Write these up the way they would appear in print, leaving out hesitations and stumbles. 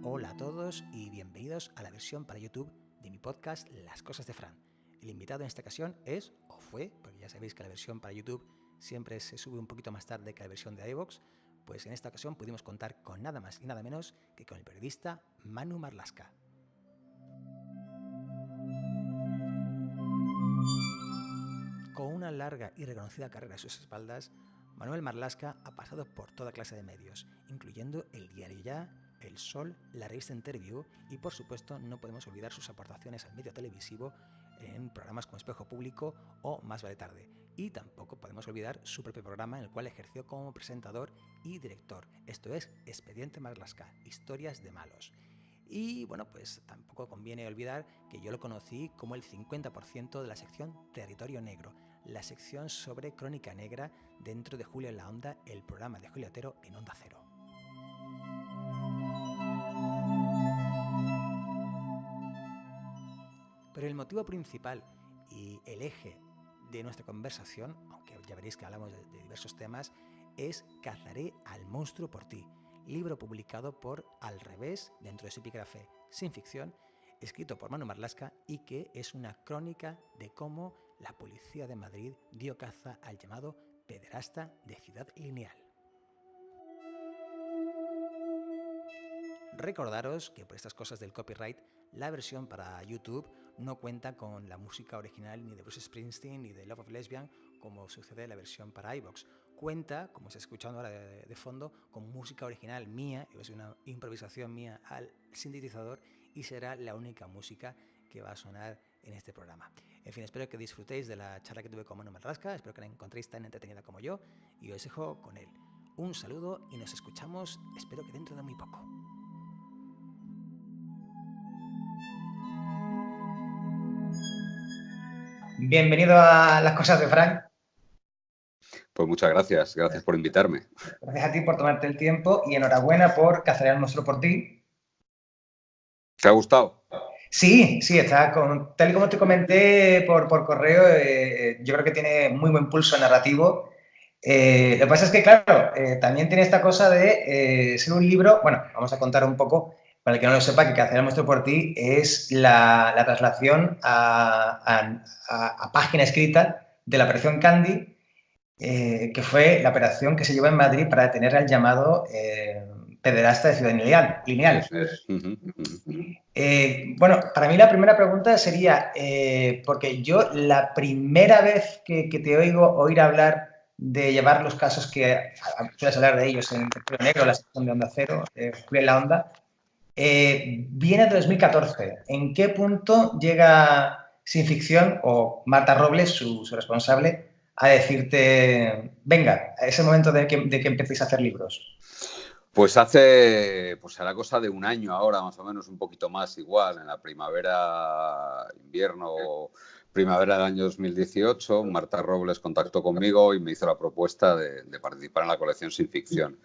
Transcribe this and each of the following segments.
Hola a todos y bienvenidos a la versión para YouTube de mi podcast Las Cosas de Fran. El invitado en esta ocasión es, o fue, porque ya sabéis que la versión para YouTube siempre se sube un poquito más tarde que la versión de iVoox, pues en esta ocasión pudimos contar con nada más y nada menos que con el periodista Manu Marlaska. Con una larga y reconocida carrera a sus espaldas, Manuel Marlaska ha pasado por toda clase de medios, incluyendo el Diario Ya, El Sol, la revista Interview y, por supuesto, no podemos olvidar sus aportaciones al medio televisivo en programas como Espejo Público o Más vale tarde. Y tampoco podemos olvidar su propio programa en el cual ejerció como presentador y director. Esto es Expediente Marlaska, historias de malos. Y bueno, pues tampoco conviene olvidar que yo lo conocí como el 50% de la sección Territorio Negro, la sección sobre crónica negra dentro de Julio en la Onda, el programa de Julio Otero en Onda Cero. Pero el motivo principal y el eje de nuestra conversación, aunque ya veréis que hablamos de diversos temas, es Cazaré al monstruo por ti, libro publicado por Al Revés, dentro de su epígrafe Sin Ficción, escrito por Manu Marlaska y que es una crónica de cómo la policía de Madrid dio caza al llamado pederasta de Ciudad Lineal. Recordaros que por estas cosas del copyright, la versión para YouTube no cuenta con la música original ni de Bruce Springsteen ni de Love of Lesbian, como sucede en la versión para iVoox. Cuenta, como se está escuchando ahora de fondo, con música original mía, es una improvisación mía al sintetizador y será la única música que va a sonar en este programa. En fin, espero que disfrutéis de la charla que tuve con Manu Marlaska, espero que la encontréis tan entretenida como yo y os dejo con él. Un saludo y nos escuchamos, espero que dentro de muy poco. Bienvenido a Las Cosas de Fran. Pues muchas gracias por invitarme. Gracias a ti por tomarte el tiempo y enhorabuena por Cazaré al monstruo por ti. ¿Te ha gustado? Sí, está tal y como te comenté por correo, yo creo que tiene muy buen pulso narrativo. Lo que pasa es que, claro, también tiene esta cosa de ser un libro, bueno, vamos a contar un poco, para el que no lo sepa, que Cazaré al monstruo por ti es la traslación a página escrita de la operación Candy, que fue la operación que se llevó en Madrid para detener al llamado pederasta de Ciudad Lineal. Bueno, para mí la primera pregunta sería, porque yo la primera vez que te oír hablar de llevar los casos que sueles hablar de ellos en Territorio Negro, la sección de Onda Cero, Julio en la Onda, viene de 2014. ¿En qué punto llega Sin Ficción o Marta Robles, su responsable, a decirte, venga, a ese momento de que empecéis a hacer libros? Pues hará cosa de un año ahora, más o menos, un poquito más igual, en la primavera del año 2018, Marta Robles contactó conmigo y me hizo la propuesta de participar en la colección Sin Ficción.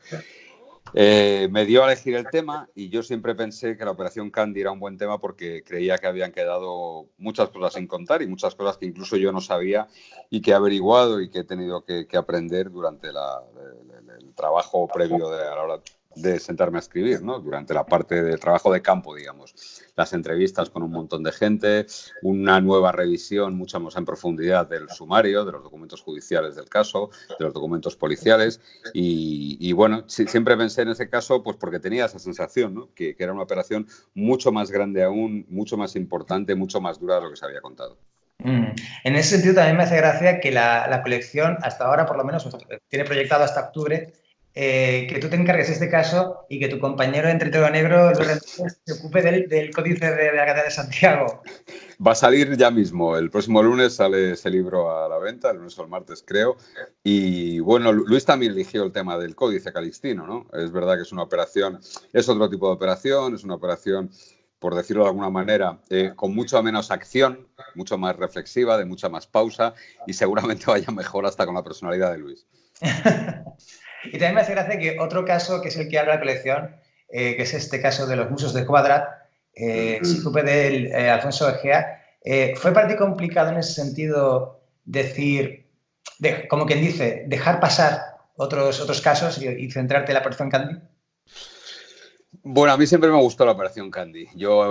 Me dio a elegir el tema y yo siempre pensé que la Operación Candy era un buen tema porque creía que habían quedado muchas cosas sin contar y muchas cosas que incluso yo no sabía y que he averiguado y que he tenido que aprender durante el trabajo previo a la hora de sentarme a escribir, ¿no? Durante la parte del trabajo de campo, digamos. Las entrevistas con un montón de gente, una nueva revisión mucho más en profundidad del sumario, de los documentos judiciales del caso, de los documentos policiales y bueno, siempre pensé en ese caso pues porque tenía esa sensación, ¿no? Que era una operación mucho más grande aún, mucho más importante, mucho más dura de lo que se había contado. En ese sentido también me hace gracia que la colección hasta ahora por lo menos tiene proyectado hasta octubre que tú te encargues de este caso y que tu compañero en Territorio Negro se ocupe del Códice de la Catedral de Santiago. Va a salir ya mismo, el próximo lunes sale ese libro a la venta, el lunes o el martes creo, y bueno, Luis también eligió el tema del Códice Calixtino, ¿no? Es verdad que es una operación, es otro tipo de operación, es una operación, por decirlo de alguna manera, con mucho menos acción, mucho más reflexiva, de mucha más pausa y seguramente vaya mejor hasta con la personalidad de Luis. Y también me hace gracia que otro caso, que es el que habla la colección, que es este caso de los musos de Cuadrat, se ocupe del Alfonso Egea, ¿fue para ti complicado en ese sentido decir, como quien dice, dejar pasar otros casos y centrarte en la Operación Candy? Bueno, a mí siempre me gustó la Operación Candy.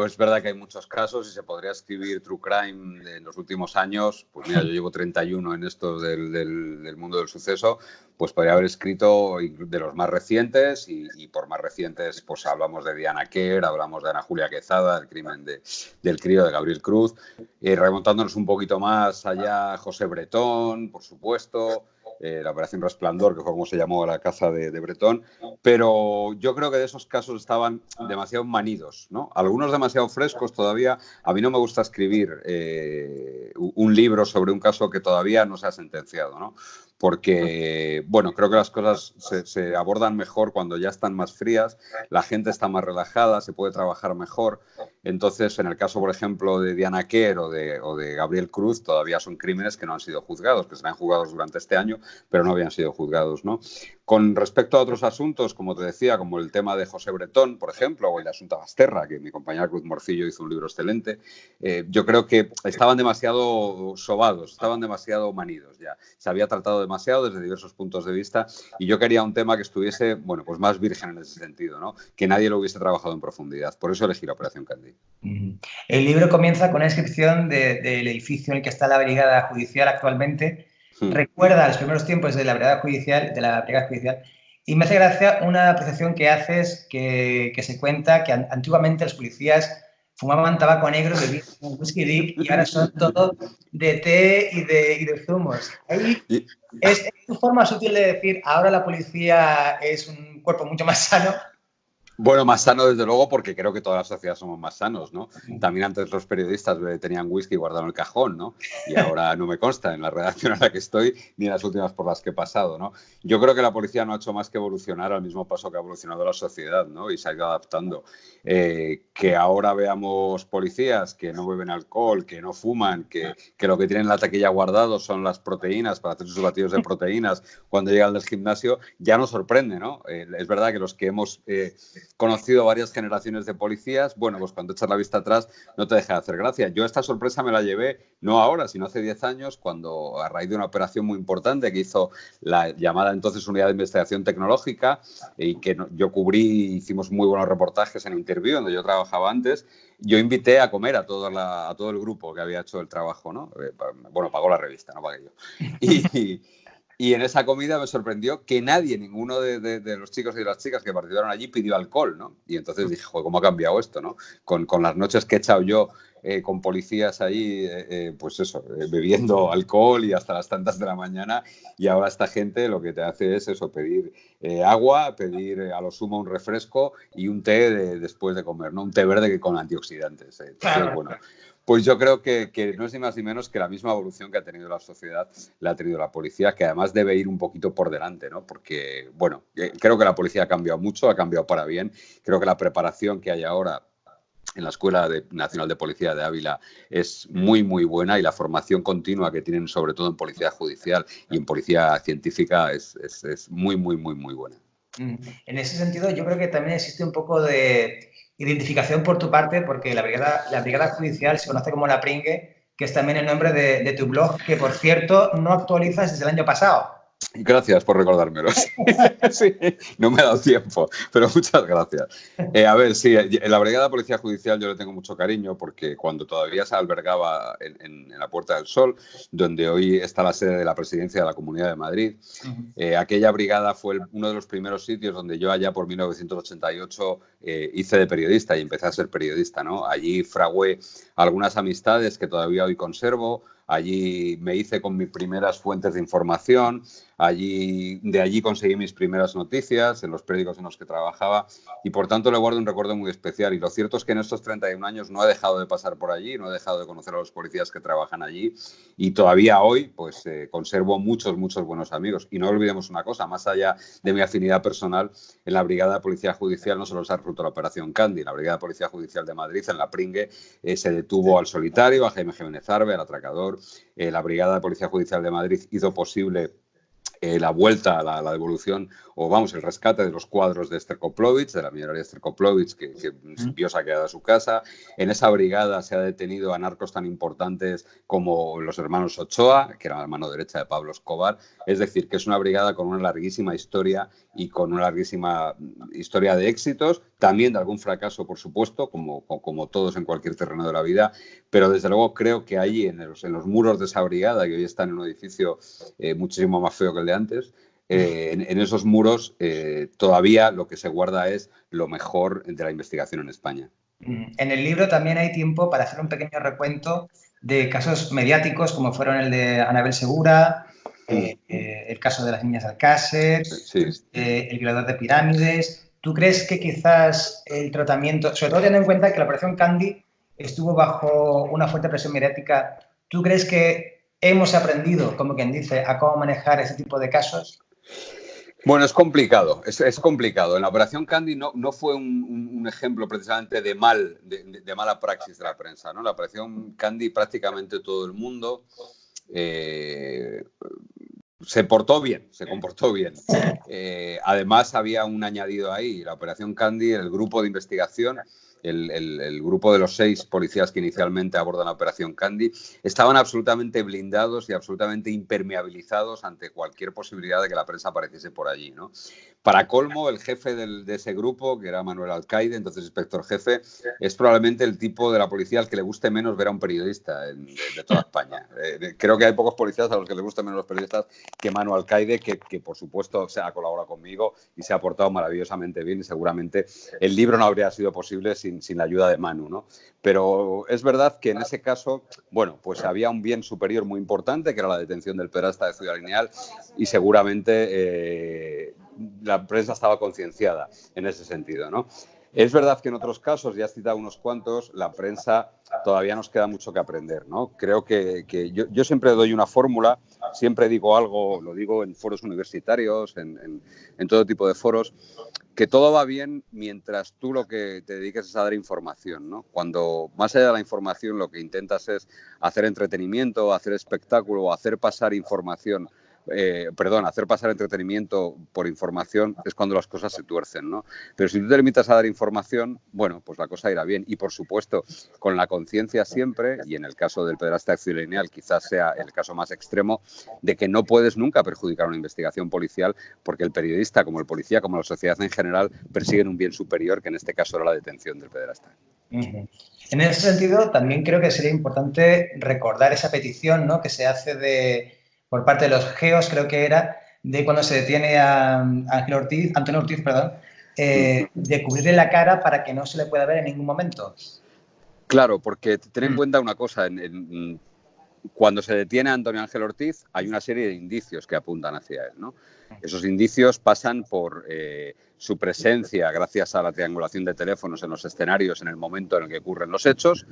Es verdad que hay muchos casos y se podría escribir True Crime en los últimos años. Pues mira, yo llevo 31 en esto del mundo del suceso, pues podría haber escrito de los más recientes y por más recientes pues hablamos de Diana Quer, hablamos de Ana Julia Quezada, el crimen del crío de Gabriel Cruz, remontándonos un poquito más allá, José Bretón, por supuesto, la Operación Resplandor, que fue como se llamó la caza de Bretón, pero yo creo que de esos casos estaban demasiado manidos, ¿no? Algunos demasiado frescos todavía. A mí no me gusta escribir un libro sobre un caso que todavía no se ha sentenciado, ¿no? Porque, bueno, creo que las cosas se abordan mejor cuando ya están más frías, la gente está más relajada, se puede trabajar mejor. Entonces, en el caso, por ejemplo, de Diana Quer o de Gabriel Cruz, todavía son crímenes que no han sido juzgados, que serán juzgados durante este año, pero no habían sido juzgados, ¿no? Con respecto a otros asuntos, como te decía, como el tema de José Bretón, por ejemplo, o el de Asunta Basterra, que mi compañera Cruz Morcillo hizo un libro excelente, yo creo que estaban demasiado sobados, estaban demasiado manidos ya. Se había tratado demasiado desde diversos puntos de vista y yo quería un tema que estuviese, bueno, pues más virgen en ese sentido, ¿no? Que nadie lo hubiese trabajado en profundidad. Por eso elegí la Operación Candy. El libro comienza con una descripción del edificio en el que está la brigada judicial actualmente. Recuerda los primeros tiempos de la brigada judicial, y me hace gracia una apreciación que haces que se cuenta que antiguamente los policías fumaban tabaco negro, bebían whisky deep y ahora son todo de té y de zumos. Ahí es tu forma sutil de decir ahora la policía es un cuerpo mucho más sano. Bueno, más sano desde luego porque creo que toda la sociedad somos más sanos, ¿no? También antes los periodistas tenían whisky guardado en el cajón, ¿no? Y ahora no me consta en la redacción en la que estoy ni en las últimas por las que he pasado, ¿no? Yo creo que la policía no ha hecho más que evolucionar al mismo paso que ha evolucionado la sociedad, ¿no? Y se ha ido adaptando. Que ahora veamos policías que no beben alcohol, que no fuman, que lo que tienen en la taquilla guardado son las proteínas para hacer sus batidos de proteínas cuando llegan del gimnasio, ya nos sorprende, ¿no? Es verdad que los que hemos conocido varias generaciones de policías, bueno, pues cuando echas la vista atrás no te deja de hacer gracia. Yo esta sorpresa me la llevé no ahora, sino hace 10 años, cuando a raíz de una operación muy importante que hizo la llamada entonces Unidad de Investigación Tecnológica y que yo cubrí, hicimos muy buenos reportajes en Interview, donde yo trabajaba antes, yo invité a comer a todo el grupo que había hecho el trabajo, ¿no? Bueno, pagó la revista, no pagué yo. Y en esa comida me sorprendió que nadie, ninguno de los chicos y de las chicas que participaron allí pidió alcohol, ¿no? Y entonces dije, joder, ¿cómo ha cambiado esto, no? Con las noches que he echado yo con policías ahí, pues eso, bebiendo alcohol y hasta las tantas de la mañana, y ahora esta gente lo que te hace es eso, pedir agua, pedir a lo sumo un refresco y un té después de comer, ¿no? Un té verde con antioxidantes. Entonces, bueno, pues yo creo que no es ni más ni menos que la misma evolución que ha tenido la sociedad, la ha tenido la policía, que además debe ir un poquito por delante, ¿no? Porque, bueno, creo que la policía ha cambiado mucho, ha cambiado para bien. Creo que la preparación que hay ahora en la Escuela Nacional de Policía de Ávila es muy, muy buena y la formación continua que tienen, sobre todo en policía judicial y en policía científica, es muy, muy, muy, muy buena. En ese sentido, yo creo que también existe un poco de identificación por tu parte, porque la brigada judicial se conoce como La Pringue, que es también el nombre de tu blog, que por cierto no actualizas desde el año pasado. Gracias por recordármelo. Sí, no me ha dado tiempo, pero muchas gracias. A ver, sí, en la Brigada de Policía Judicial yo le tengo mucho cariño porque cuando todavía se albergaba en la Puerta del Sol, donde hoy está la sede de la Presidencia de la Comunidad de Madrid, aquella brigada fue uno de los primeros sitios donde yo allá por 1988 hice de periodista y empecé a ser periodista, ¿no? Allí fragué algunas amistades que todavía hoy conservo. Allí me hice con mis primeras fuentes de información, de allí conseguí mis primeras noticias en los periódicos en los que trabajaba y por tanto le guardo un recuerdo muy especial. Y lo cierto es que en estos 31 años no he dejado de pasar por allí, no he dejado de conocer a los policías que trabajan allí y todavía hoy pues conservo muchos buenos amigos. Y no olvidemos una cosa, más allá de mi afinidad personal, en la Brigada de Policía Judicial no solo se ha resuelto la Operación Candy, en la Brigada de Policía Judicial de Madrid, en La Pringue, se detuvo al solitario, a Jaime Jiménez Arbe, al atracador. La Brigada de Policía Judicial de Madrid hizo posible la vuelta, la devolución, o vamos, el rescate de los cuadros de Esther Koplovich, de la millonaria Esther Koplovich, que vio saqueada su casa. En esa brigada se ha detenido a narcos tan importantes como los hermanos Ochoa, que era la mano derecha de Pablo Escobar. Es decir, que es una brigada con una larguísima historia y con una larguísima historia de éxitos, también de algún fracaso, por supuesto, como todos en cualquier terreno de la vida, pero desde luego creo que allí, en los muros de esa brigada, que hoy está en un edificio muchísimo más feo que el de antes, en esos muros todavía lo que se guarda es lo mejor de la investigación en España. En el libro también hay tiempo para hacer un pequeño recuento de casos mediáticos como fueron el de Anabel Segura, el caso de las niñas de Alcácer, sí. El violador de pirámides. ¿Tú crees que quizás el tratamiento, sobre todo teniendo en cuenta que la Operación Candy estuvo bajo una fuerte presión mediática, ¿tú crees que hemos aprendido, como quien dice, a cómo manejar ese tipo de casos? Bueno, es complicado, es complicado. En la Operación Candy no fue un ejemplo precisamente de mala praxis de la prensa, ¿no? En la Operación Candy prácticamente todo el mundo se portó bien, se comportó bien. Además, había un añadido ahí. La Operación Candy, el grupo de investigación, el grupo de los 6 policías que inicialmente abordan la Operación Candy, estaban absolutamente blindados y absolutamente impermeabilizados ante cualquier posibilidad de que la prensa apareciese por allí, ¿no? Para colmo, el jefe de ese grupo, que era Manuel Alcaide, entonces inspector jefe, es probablemente el tipo de la policía al que le guste menos ver a un periodista de toda España. Creo que hay pocos policías a los que les gusten menos los periodistas que Manu Alcaide, que por supuesto se ha colaborado conmigo y se ha portado maravillosamente bien, y seguramente el libro no habría sido posible sin la ayuda de Manu, ¿no? Pero es verdad que en ese caso, bueno, pues había un bien superior muy importante, que era la detención del pederasta de Ciudad Lineal, y seguramente la prensa estaba concienciada en ese sentido, ¿no? Es verdad que en otros casos, ya has citado unos cuantos, la prensa todavía nos queda mucho que aprender, ¿no? Creo que yo siempre doy una fórmula, siempre digo algo, lo digo en foros universitarios, en todo tipo de foros, que todo va bien mientras tú lo que te dediques es a dar información, ¿no? Cuando más allá de la información lo que intentas es hacer entretenimiento, hacer espectáculo, hacer pasar información, hacer pasar entretenimiento por información, es cuando las cosas se tuercen, ¿no? Pero si tú te limitas a dar información, bueno, pues la cosa irá bien. Y por supuesto, con la conciencia siempre, y en el caso del pederasta de Acción Lineal quizás sea el caso más extremo, de que no puedes nunca perjudicar una investigación policial, porque el periodista, como el policía, como la sociedad en general, persiguen un bien superior, que en este caso era la detención del pederasta. En ese sentido, también creo que sería importante recordar esa petición, ¿no?, que se hace por parte de los GEOs, creo que era, de cuando se detiene a Antonio Ortiz, de cubrirle la cara para que no se le pueda ver en ningún momento. Claro, porque ten en cuenta una cosa, cuando se detiene a Antonio Ángel Ortiz hay una serie de indicios que apuntan hacia él, ¿no? Esos indicios pasan por su presencia gracias a la triangulación de teléfonos en los escenarios en el momento en el que ocurren los hechos,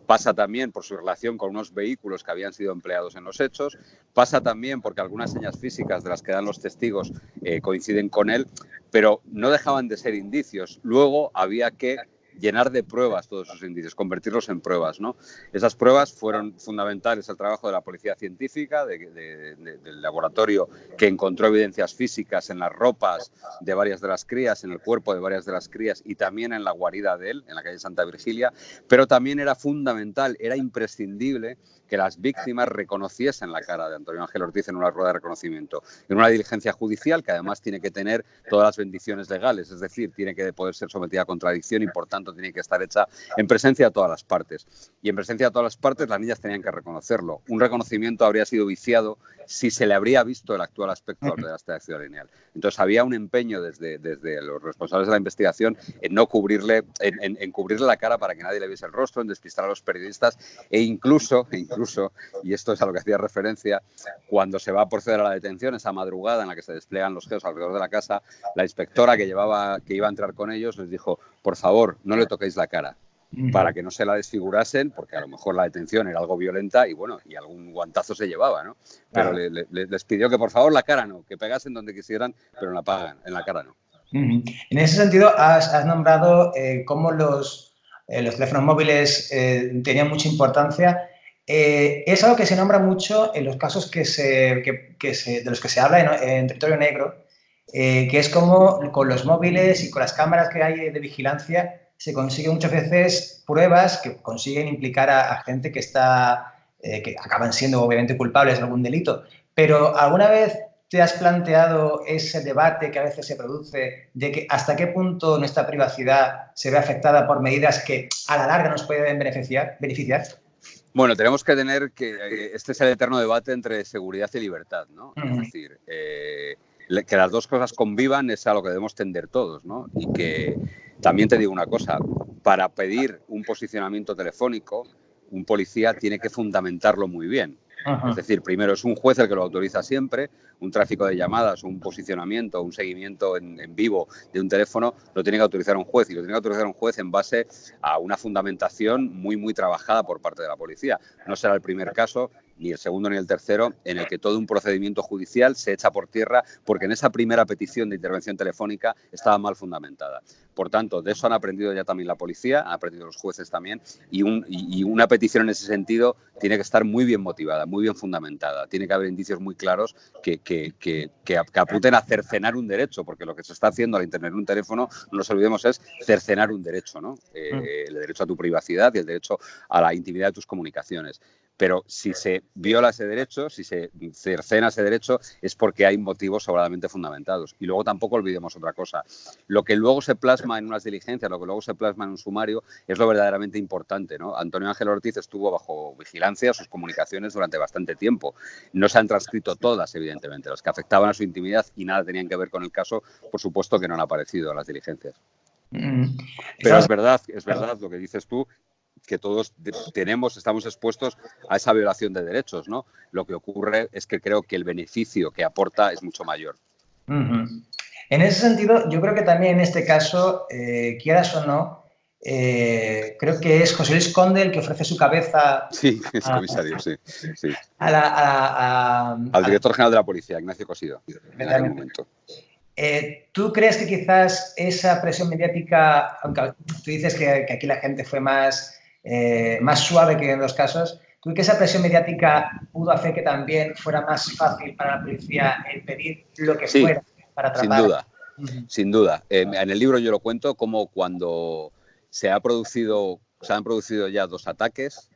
pasa también por su relación con unos vehículos que habían sido empleados en los hechos, pasa también porque algunas señas físicas de las que dan los testigos coinciden con él, pero no dejaban de ser indicios. Luego había que llenar de pruebas todos esos indicios, convertirlos en pruebas, ¿no? Esas pruebas fueron fundamentales al trabajo de la policía científica, del laboratorio que encontró evidencias físicas en las ropas de varias de las crías, en el cuerpo de varias de las crías y también en la guarida de él, en la calle Santa Virgilia, pero también era fundamental, era imprescindible que las víctimas reconociesen la cara de Antonio Ángel Ortiz en una rueda de reconocimiento, en una diligencia judicial que además tiene que tener todas las bendiciones legales, es decir, tiene que poder ser sometida a contradicción y por tanto tiene que estar hecha en presencia de todas las partes. Y en presencia de todas las partes las niñas tenían que reconocerlo. Un reconocimiento habría sido viciado si se le habría visto el actual aspecto al pederasta de Ciudad Lineal. Entonces había un empeño desde los responsables de la investigación en no cubrirle, en cubrirle la cara para que nadie le viese el rostro, en despistar a los periodistas e incluso, y esto es a lo que hacía referencia, cuando se va a proceder a la detención, esa madrugada en la que se despliegan los GEOs alrededor de la casa, la inspectora que iba a entrar con ellos les dijo: por favor, no le toquéis la cara, para que no se la desfigurasen, porque a lo mejor la detención era algo violenta y bueno, y algún guantazo se llevaba, ¿no? Pero les pidió que por favor la cara no, que pegasen donde quisieran, pero en la cara no. En ese sentido, has nombrado cómo los teléfonos móviles tenían mucha importancia. es algo que se nombra mucho en los casos de los que se habla en territorio negro, que es como con los móviles y con las cámaras que hay de vigilancia se consiguen muchas veces pruebas que consiguen implicar a gente que acaban siendo obviamente culpables de algún delito. Pero ¿alguna vez te has planteado ese debate que a veces se produce de que hasta qué punto nuestra privacidad se ve afectada por medidas que a la larga nos pueden beneficiar? Bueno, tenemos que tener que este es el eterno debate entre seguridad y libertad, ¿no? Es decir, que las dos cosas convivan es a lo que debemos tender todos, ¿no? Y que también te digo una cosa, para pedir un posicionamiento telefónico, un policía tiene que fundamentarlo muy bien. Es decir, primero es un juez el que lo autoriza siempre, un tráfico de llamadas, un posicionamiento, un seguimiento en vivo de un teléfono, lo tiene que autorizar un juez y lo tiene que autorizar un juez en base a una fundamentación muy, muy trabajada por parte de la policía. No será el primer caso, ni el segundo ni el tercero, en el que todo un procedimiento judicial se echa por tierra porque en esa primera petición de intervención telefónica estaba mal fundamentada. Por tanto, de eso han aprendido ya también la policía, han aprendido los jueces también, y una petición en ese sentido tiene que estar muy bien motivada, muy bien fundamentada. Tiene que haber indicios muy claros que apunten a cercenar un derecho, porque lo que se está haciendo al intervenir un teléfono, no nos olvidemos, es cercenar un derecho, ¿no? El derecho a tu privacidad y el derecho a la intimidad de tus comunicaciones. Pero si se viola ese derecho, si se cercena ese derecho, es porque hay motivos sobradamente fundamentados. Y luego tampoco olvidemos otra cosa. Lo que luego se plasma en unas diligencias, lo que luego se plasma en un sumario, es lo verdaderamente importante, ¿no? Antonio Ángel Ortiz estuvo bajo vigilancia sus comunicaciones durante bastante tiempo. No se han transcrito todas, evidentemente. Las que afectaban a su intimidad y nada tenían que ver con el caso, por supuesto que no han aparecido en las diligencias. Pero es verdad lo que dices tú, que todos estamos expuestos a esa violación de derechos, ¿no? Lo que ocurre es que creo que el beneficio que aporta es mucho mayor. En ese sentido, yo creo que también en este caso, quieras o no, creo que es José Luis Conde el que ofrece su cabeza. Sí, es comisario, sí. Al director general de la policía, Ignacio Cosido, en aquel momento. ¿Tú crees que quizás esa presión mediática, aunque tú dices que aquí la gente fue más suave que en los casos, ¿tú crees que esa presión mediática pudo hacer que también fuera más fácil para la policía el pedir lo que fuera para atrapar? Sin duda, sin duda. En el libro yo lo cuento como cuando se han producido ya 2 ataques.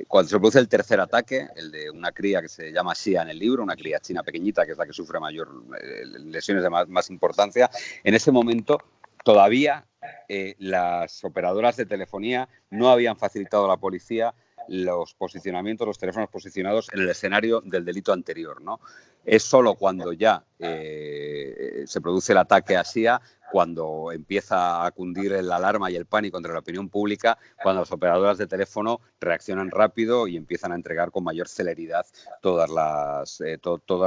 Cuando se produce el tercer ataque, el de una cría que se llama Xia en el libro, una cría china pequeñita, que es la que sufre mayor lesiones de más importancia, en ese momento todavía las operadoras de telefonía no habían facilitado a la policía los posicionamientos, los teléfonos posicionados en el escenario del delito anterior, ¿no? Es solo cuando ya se produce el ataque a Xia, cuando empieza a cundir la alarma y el pánico entre la opinión pública, cuando las operadoras de teléfono reaccionan rápido y empiezan a entregar con mayor celeridad todos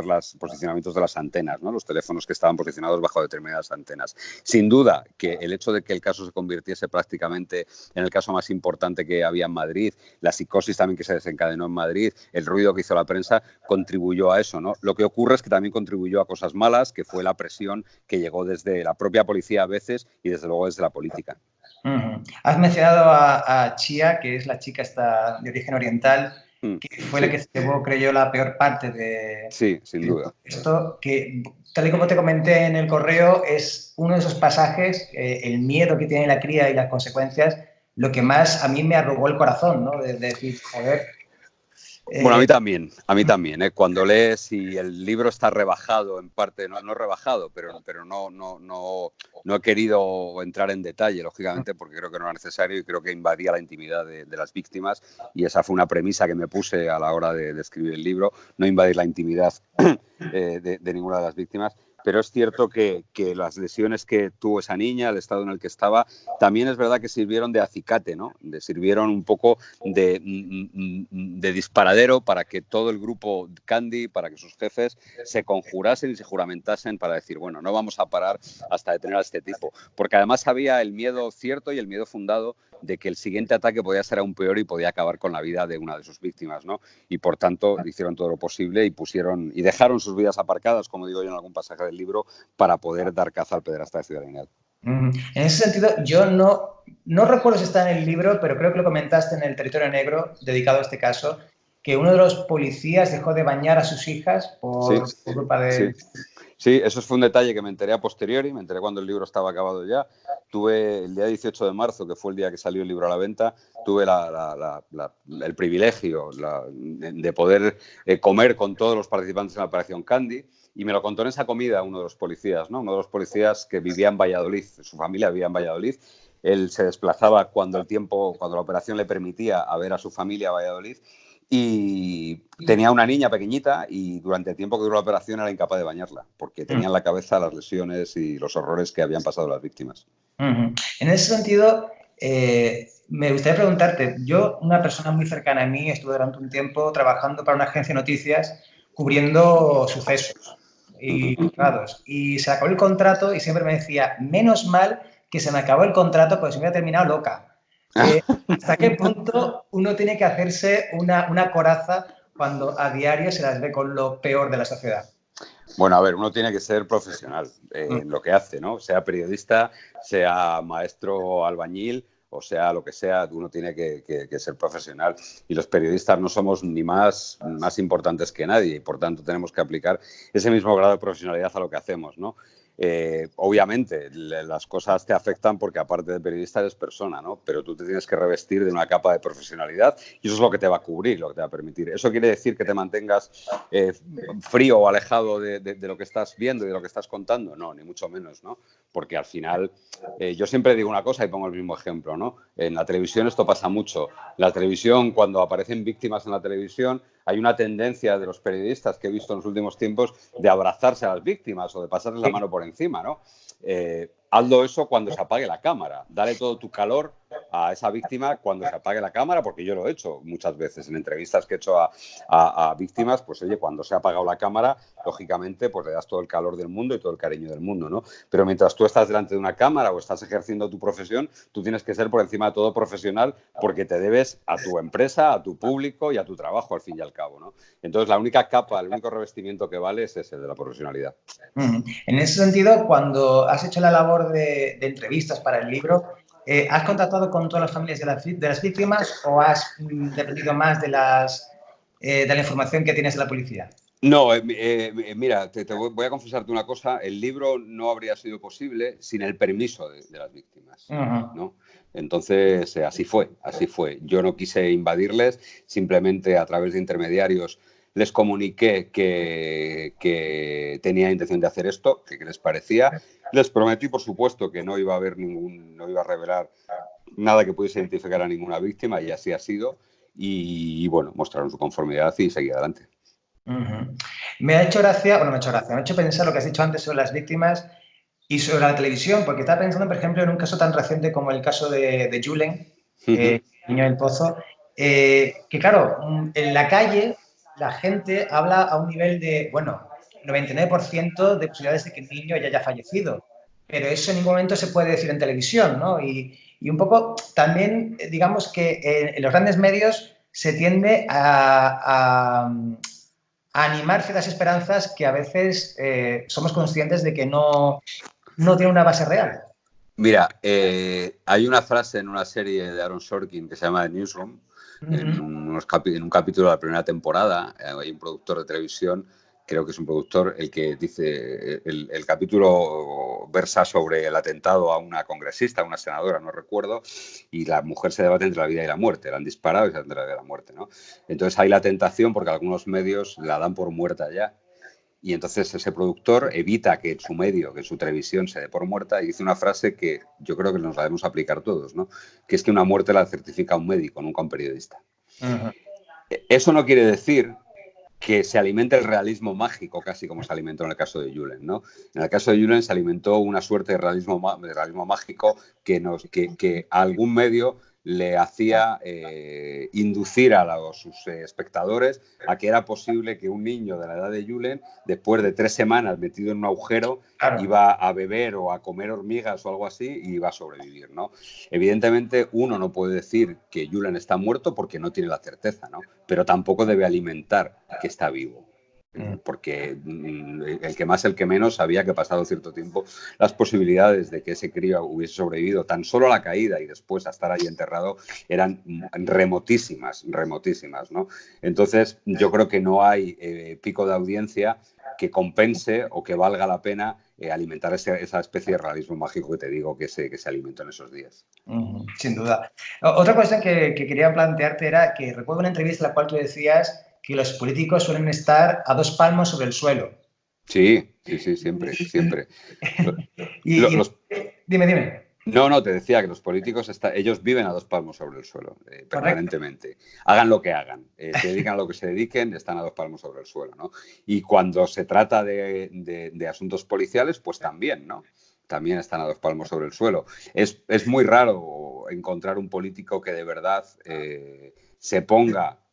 los posicionamientos de las antenas, ¿no? Los teléfonos que estaban posicionados bajo determinadas antenas. Sin duda que el hecho de que el caso se convirtiese prácticamente en el caso más importante que había en Madrid, la psicosis también que se desencadenó en Madrid, el ruido que hizo la prensa, contribuyó a eso, ¿no? Lo que ocurre es que también contribuyó a cosas malas, que fue la presión que llegó desde la propia policía a veces y desde luego desde la política. Has mencionado a Xia, que es la chica esta de origen oriental, que fue la que se llevó, creo yo, la peor parte de... Sí, sin duda. Esto que, tal y como te comenté en el correo, es uno de esos pasajes, el miedo que tiene la cría y las consecuencias, lo que más a mí me arrugó el corazón, ¿no? De decir, joder... Bueno, a mí también. Cuando lees y el libro está rebajado en parte, no rebajado, pero no he querido entrar en detalle, lógicamente, porque creo que no era necesario y creo que invadía la intimidad de las víctimas, y esa fue una premisa que me puse a la hora de escribir el libro, no invadir la intimidad de ninguna de las víctimas. Pero es cierto que las lesiones que tuvo esa niña, el estado en el que estaba, también es verdad que sirvieron de acicate, ¿no? Sirvieron un poco de disparadero para que todo el grupo Candy, para que sus jefes se conjurasen y se juramentasen para decir, bueno, no vamos a parar hasta detener a este tipo. Porque además había el miedo cierto y el miedo fundado de que el siguiente ataque podía ser aún peor y podía acabar con la vida de una de sus víctimas, ¿no? Y por tanto hicieron todo lo posible y dejaron sus vidas aparcadas, como digo yo en algún pasaje del libro, para poder dar caza al pederasta de Ciudad Lineal. En ese sentido, yo no recuerdo si está en el libro, pero creo que lo comentaste en el Territorio Negro, dedicado a este caso, que uno de los policías dejó de bañar a sus hijas Sí, por culpa sí. de... Sí, eso fue un detalle que me enteré a posteriori, me enteré cuando el libro estaba acabado ya. Tuve el día 18 de marzo, que fue el día que salió el libro a la venta, tuve el privilegio de poder comer con todos los participantes en la Operación Candy, y me lo contó en esa comida uno de los policías, ¿no? Uno de los policías que vivía en Valladolid, su familia vivía en Valladolid. Él se desplazaba cuando la operación le permitía, a ver a su familia a Valladolid, y tenía una niña pequeñita y durante el tiempo que duró la operación era incapaz de bañarla porque tenía en la cabeza las lesiones y los horrores que habían pasado las víctimas. En ese sentido, me gustaría preguntarte, yo, una persona muy cercana a mí, estuve durante un tiempo trabajando para una agencia de noticias cubriendo sucesos y juzgados, y se acabó el contrato y siempre me decía, menos mal que se me acabó el contrato porque se me hubiera terminado loca. ¿Hasta qué punto uno tiene que hacerse una coraza cuando a diario se las ve con lo peor de la sociedad? Bueno, a ver, uno tiene que ser profesional en lo que hace, ¿no? Sea periodista, sea maestro albañil, o sea lo que sea, uno tiene que ser profesional. Y los periodistas no somos ni más importantes que nadie y por tanto tenemos que aplicar ese mismo grado de profesionalidad a lo que hacemos, ¿no? Obviamente las cosas te afectan porque aparte de periodista eres persona, ¿no? Pero tú te tienes que revestir de una capa de profesionalidad y eso es lo que te va a cubrir, lo que te va a permitir. ¿Eso quiere decir que te mantengas frío o alejado de lo que estás viendo y de lo que estás contando? No, ni mucho menos, ¿no? Porque al final, yo siempre digo una cosa y pongo el mismo ejemplo, ¿no? En la televisión esto pasa mucho. La televisión, cuando aparecen víctimas en la televisión, hay una tendencia de los periodistas que he visto en los últimos tiempos de abrazarse a las víctimas o de pasarles la mano por encima, ¿no? Hazlo eso cuando se apague la cámara. Dale todo tu calor a esa víctima cuando se apague la cámara, porque yo lo he hecho muchas veces en entrevistas que he hecho a víctimas, pues oye, cuando se ha apagado la cámara, lógicamente, pues le das todo el calor del mundo y todo el cariño del mundo, ¿no? Pero mientras tú estás delante de una cámara o estás ejerciendo tu profesión, tú tienes que ser por encima de todo profesional porque te debes a tu empresa, a tu público y a tu trabajo, al fin y al cabo, ¿no? Entonces, la única capa, el único revestimiento que vale es ese de la profesionalidad. En ese sentido, cuando has hecho la labor de entrevistas para el libro, ¿has contactado con todas las familias de las víctimas o has dependido más de la información que tienes de la policía? No, mira, voy a confesarte una cosa. El libro no habría sido posible sin el permiso de las víctimas, ¿no? Entonces, así fue, así fue. Yo no quise invadirles, simplemente a través de intermediarios les comuniqué que tenía intención de hacer esto, que les parecía. Les prometí, por supuesto, que no iba a haber no iba a revelar nada que pudiese identificar a ninguna víctima y así ha sido. Y bueno, mostraron su conformidad y seguí adelante. Me ha hecho gracia, bueno, me ha hecho pensar lo que has dicho antes sobre las víctimas y sobre la televisión, porque estaba pensando, por ejemplo, en un caso tan reciente como el caso de Julen, niño del Pozo, que claro, en la calle la gente habla a un nivel de, bueno, 99% de posibilidades de que el niño ya haya fallecido, pero eso en ningún momento se puede decir en televisión, ¿no? Y un poco también, digamos que en los grandes medios se tiende a animar ciertas esperanzas que a veces somos conscientes de que no tienen una base real. Mira, hay una frase en una serie de Aaron Sorkin que se llama The Newsroom, en un capítulo de la primera temporada, hay un productor de televisión, creo que es un productor, el que dice, el capítulo versa sobre el atentado a una congresista, a una senadora, no recuerdo, y la mujer se debate entre la vida y la muerte, la han disparado y se entre la vida y la muerte, ¿no? Entonces hay la tentación, porque algunos medios la dan por muerta ya, y entonces ese productor evita que en su medio, que en su televisión se dé por muerta y dice una frase que yo creo que nos la debemos aplicar todos, ¿no? Que es que una muerte la certifica un médico, nunca un periodista. Eso no quiere decir que se alimente el realismo mágico, casi como se alimentó en el caso de Julen, ¿no? En el caso de Julen se alimentó una suerte de realismo mágico que a algún medio le hacía inducir a sus espectadores a que era posible que un niño de la edad de Julen, después de 3 semanas metido en un agujero, iba a beber o a comer hormigas o algo así y iba a sobrevivir, ¿no? Evidentemente, uno no puede decir que Julen está muerto porque no tiene la certeza, ¿no? Pero tampoco debe alimentar que está vivo. porque el que más, el que menos, sabía que pasado cierto tiempo las posibilidades de que ese crío hubiese sobrevivido tan solo a la caída y después a estar ahí enterrado eran remotísimas, ¿no? Entonces, yo creo que no hay pico de audiencia que compense o que valga la pena alimentar esa especie de realismo mágico que te digo que se alimentó en esos días. Sin duda. Otra cuestión que quería plantearte era que recuerdo una entrevista en la cual tú decías que los políticos suelen estar a 2 palmos sobre el suelo. Sí, siempre. Dime. No, te decía que los políticos ellos viven a 2 palmos sobre el suelo, permanentemente. Hagan lo que hagan, se dedican a lo que se dediquen, están a 2 palmos sobre el suelo, ¿no? Y cuando se trata de asuntos policiales, pues también, ¿no? También están a 2 palmos sobre el suelo. Es muy raro encontrar un político que de verdad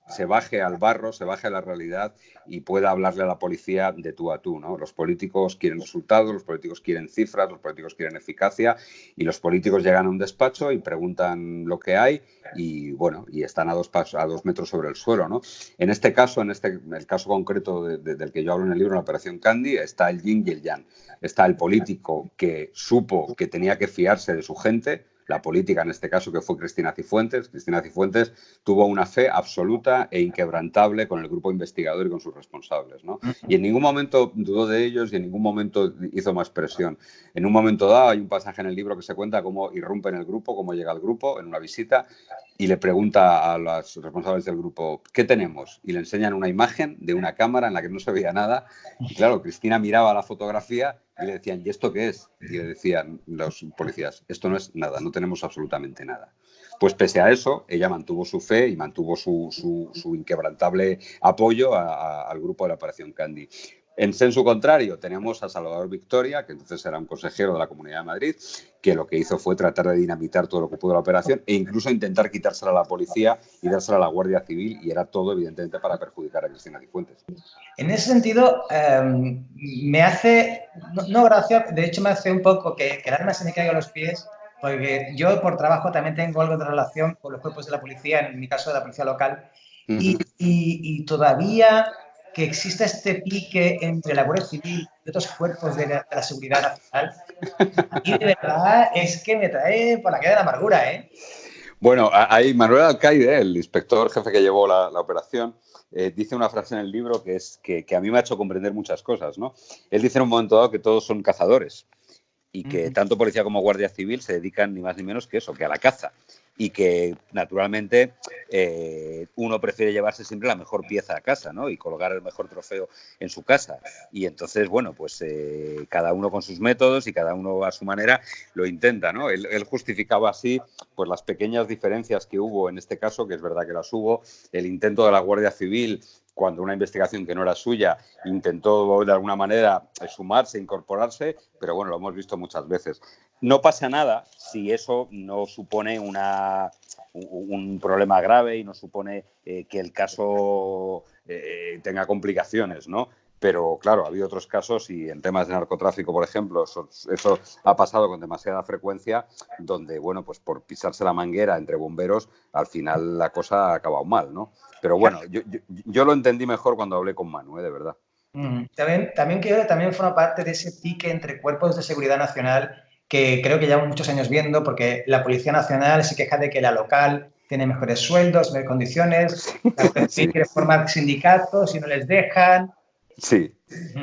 se baje al barro, se baje a la realidad y pueda hablarle a la policía de tú a tú, ¿no? Los políticos quieren resultados, los políticos quieren cifras, los políticos quieren eficacia y los políticos llegan a un despacho y preguntan lo que hay y, bueno, y están a 2 metros sobre el suelo, ¿no? En este caso, en el caso concreto del que yo hablo en el libro, en la Operación Candy, está el yin y el yang. Está el político que supo que tenía que fiarse de su gente, la política en este caso que fue Cristina Cifuentes. Cristina Cifuentes tuvo una fe absoluta e inquebrantable con el grupo investigador y con sus responsables, ¿no? Y en ningún momento dudó de ellos y en ningún momento hizo más presión. En un momento dado hay un pasaje en el libro que se cuenta cómo irrumpe en el grupo, cómo llega al grupo en una visita y le pregunta a los responsables del grupo ¿qué tenemos? Y le enseñan una imagen de una cámara en la que no se veía nada y claro, Cristina miraba la fotografía y le decían ¿y esto qué es? Y le decían los policías esto no es nada, no tenemos absolutamente nada. Pues pese a eso, ella mantuvo su fe y mantuvo su inquebrantable apoyo al grupo de la Operación Candy. En sensu contrario, tenemos a Salvador Victoria, que entonces era un consejero de la Comunidad de Madrid, que lo que hizo fue tratar de dinamitar todo lo que pudo la operación e incluso intentar quitársela a la policía y dársela a la Guardia Civil, y era todo, evidentemente, para perjudicar a Cristina Cifuentes. En ese sentido, me hace, no gracia, de hecho me hace un poco que el alma se me caiga a los pies, porque yo por trabajo también tengo algo de relación con los cuerpos de la policía, en mi caso de la policía local, y todavía que exista este pique entre la Guardia Civil y otros cuerpos de la seguridad nacional, y de verdad es que me trae por la calle de la amargura, ¿eh? Bueno, ahí Manuel Alcaide, el inspector jefe que llevó la operación, dice una frase en el libro que es que a mí me ha hecho comprender muchas cosas, ¿no? Él dice en un momento dado que todos son cazadores y que tanto policía como guardia civil se dedican ni más ni menos que eso, que a la caza. Y que, naturalmente, uno prefiere llevarse siempre la mejor pieza a casa, ¿no? Y colgar el mejor trofeo en su casa. Y entonces, bueno, pues cada uno con sus métodos y cada uno a su manera lo intenta, ¿no? Él justificaba así pues las pequeñas diferencias que hubo en este caso, que es verdad que las hubo, el intento de la Guardia Civil cuando una investigación que no era suya intentó de alguna manera sumarse, incorporarse, pero bueno, lo hemos visto muchas veces. No pasa nada si eso no supone un problema grave y no supone que el caso tenga complicaciones, ¿no? Pero claro, ha habido otros casos y en temas de narcotráfico, por ejemplo, eso ha pasado con demasiada frecuencia, donde, bueno, pues por pisarse la manguera entre bomberos, al final la cosa ha acabado mal, ¿no? Pero bueno, yo lo entendí mejor cuando hablé con Manu, de verdad. También forma parte de ese pique entre cuerpos de seguridad nacional que creo que llevamos muchos años viendo, porque la Policía Nacional se queja de que la local tiene mejores sueldos, mejores condiciones, la policía quiere formar sindicatos y no les dejan. Sí,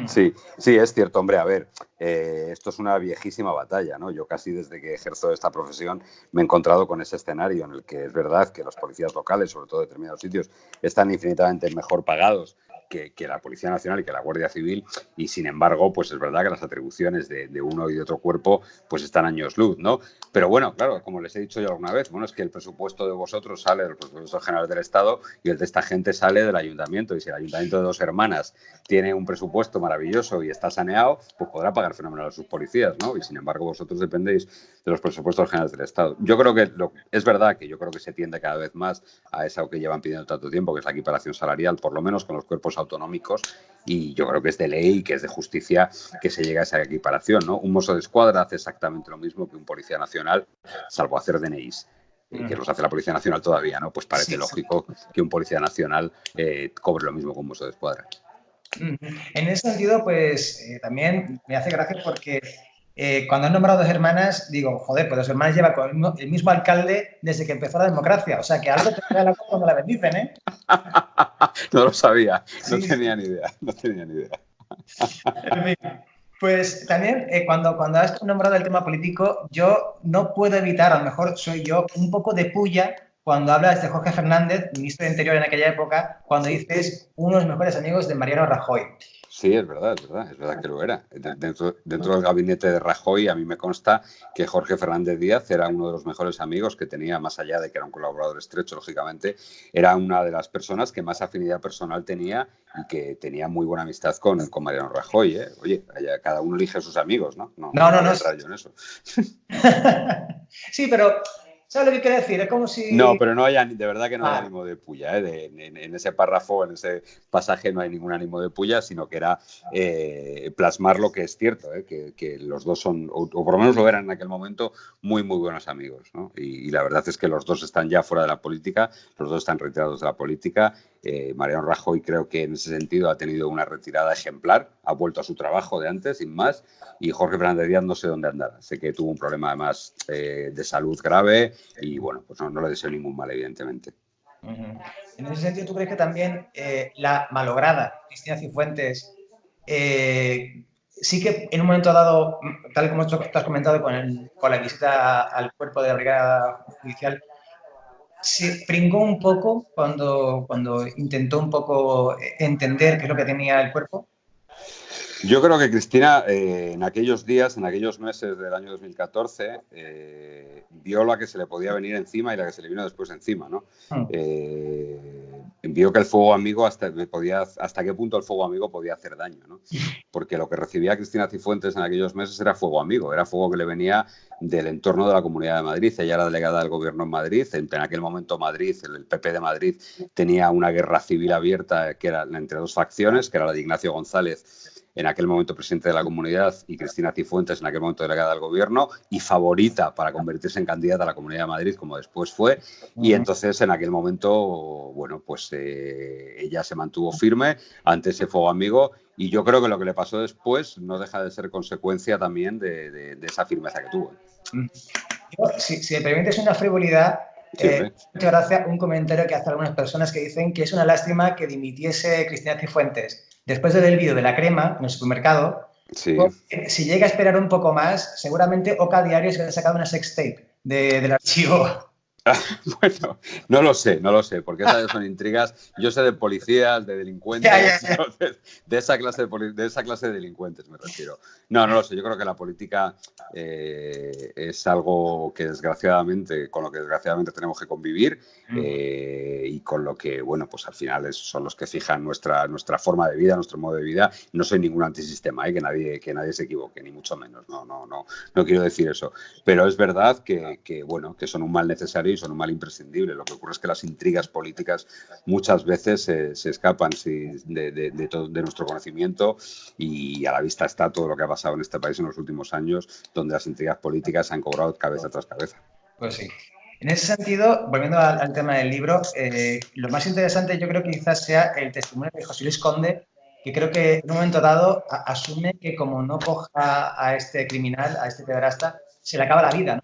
es cierto, hombre. A ver, esto es una viejísima batalla, ¿no? Yo casi desde que ejerzo esta profesión me he encontrado con ese escenario en el que es verdad que los policías locales, sobre todo en determinados sitios, están infinitamente mejor pagados que la Policía Nacional y que la Guardia Civil, y sin embargo, pues es verdad que las atribuciones de uno y de otro cuerpo pues están años luz, ¿no? Pero bueno, claro, como les he dicho yo alguna vez, bueno, es que el presupuesto de vosotros sale del presupuesto general del Estado y el de esta gente sale del ayuntamiento, y si el ayuntamiento de Dos Hermanas tiene un presupuesto maravilloso y está saneado, pues podrá pagar fenomenal a sus policías, ¿no? Y sin embargo vosotros dependéis de los presupuestos generales del Estado. Yo creo que es verdad que yo creo que se tiende cada vez más a eso que llevan pidiendo tanto tiempo, que es la equiparación salarial, por lo menos con los cuerpos autonómicos, y yo creo que es de ley y que es de justicia que se llegue a esa equiparación, ¿no? Un Mosso d'Esquadra hace exactamente lo mismo que un policía nacional, salvo hacer DNIs. Que los hace la Policía Nacional todavía, ¿no? Pues parece lógico que un policía nacional cobre lo mismo que un Mosso d'Esquadra. En ese sentido, pues también me hace gracia porque cuando han nombrado dos hermanas, digo, joder, pues dos hermanas llevan con el mismo alcalde desde que empezó la democracia. O sea, que algo te da la cosa cuando la bendicen, ¿eh? No lo sabía, no Sí, tenía sí. ni idea, no tenía ni idea. En fin. Pues también, cuando has nombrado el tema político, yo no puedo evitar, a lo mejor soy yo, un poco de puya cuando hablas de Jorge Fernández, ministro de Interior en aquella época, cuando dices uno de los mejores amigos de Mariano Rajoy. Sí, es verdad que lo era. Dentro del gabinete de Rajoy, a mí me consta que Jorge Fernández Díaz era uno de los mejores amigos que tenía, más allá de que era un colaborador estrecho, lógicamente, era una de las personas que más afinidad personal tenía y que tenía muy buena amistad con Mariano Rajoy, ¿eh? Oye, cada uno elige a sus amigos, ¿no? No, No no, voy a no. entrar yo en eso. Sí, pero ¿sabes lo que quiero decir? Es como No, si... pero no hay, de verdad que no hay Ah, ánimo de puya, ¿eh? En ese párrafo, en ese pasaje no hay ningún ánimo de puya, sino que era plasmar lo que es cierto, ¿eh? Que los dos son, o por lo menos lo eran en aquel momento, muy, muy buenos amigos, ¿no? Y la verdad es que los dos están ya fuera de la política, los dos están retirados de la política. Mariano Rajoy creo que en ese sentido ha tenido una retirada ejemplar, ha vuelto a su trabajo de antes, sin más, y Jorge Fernández Díaz no sé dónde andará. Sé que tuvo un problema además de salud grave y bueno, pues no le deseo ningún mal, evidentemente. en ese sentido, ¿tú crees que también la malograda Cristina Cifuentes sí que en un momento dado, tal y como tú has comentado con la visita al cuerpo de la brigada judicial, se pringó un poco cuando intentó un poco entender qué es lo que tenía el cuerpo? Yo creo que Cristina en aquellos días, en aquellos meses del año 2014, vio la que se le podía venir encima y la que se le vino después encima, ¿no? Vio que el fuego amigo, hasta qué punto el fuego amigo podía hacer daño, ¿no? Porque lo que recibía Cristina Cifuentes en aquellos meses era fuego amigo, era fuego que le venía del entorno de la Comunidad de Madrid. Ella era delegada del gobierno en Madrid. En aquel momento Madrid, el PP de Madrid, tenía una guerra civil abierta que era entre dos facciones, que era la de Ignacio González, en aquel momento presidente de la comunidad, y Cristina Cifuentes, en aquel momento delegada del gobierno, y favorita para convertirse en candidata a la Comunidad de Madrid, como después fue. Y entonces, en aquel momento, bueno, pues ella se mantuvo firme ante ese fuego amigo, y yo creo que lo que le pasó después no deja de ser consecuencia también de esa firmeza que tuvo. Yo, si me permites una frivolidad, Sí, hombre. muchas gracias un comentario que hacen algunas personas que dicen que es una lástima que dimitiese Cristina Cifuentes después del vídeo de la crema en el supermercado. Sí. Si llega a esperar un poco más, seguramente Oca Diario se ha sacado una sextape del archivo. Bueno, no lo sé, porque esas son intrigas. Yo sé de policías, de delincuentes, de esa clase de delincuentes me refiero. No lo sé. Yo creo que la política es algo que con lo que desgraciadamente tenemos que convivir y con lo que, bueno, pues al final son los que fijan nuestra forma de vida, nuestro modo de vida. No soy ningún antisistema, que nadie se equivoque, ni mucho menos. No quiero decir eso. Pero es verdad que son un mal necesario y son un mal imprescindible. Lo que ocurre es que las intrigas políticas muchas veces se escapan de nuestro conocimiento, y a la vista está todo lo que ha pasado en este país en los últimos años, donde las intrigas políticas han cobrado cabeza tras cabeza. Pues sí. En ese sentido, volviendo al tema del libro, lo más interesante yo creo que quizás sea el testimonio de José Luis Conde, que creo que en un momento dado asume que como no coja a este criminal, a este pederasta, se le acaba la vida, ¿no?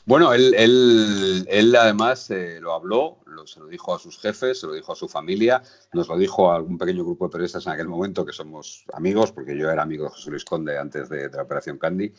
Bueno, él además lo habló, se lo dijo a sus jefes, se lo dijo a su familia, nos lo dijo a un pequeño grupo de periodistas en aquel momento que somos amigos, porque yo era amigo de José Luis Conde antes de la Operación Candy,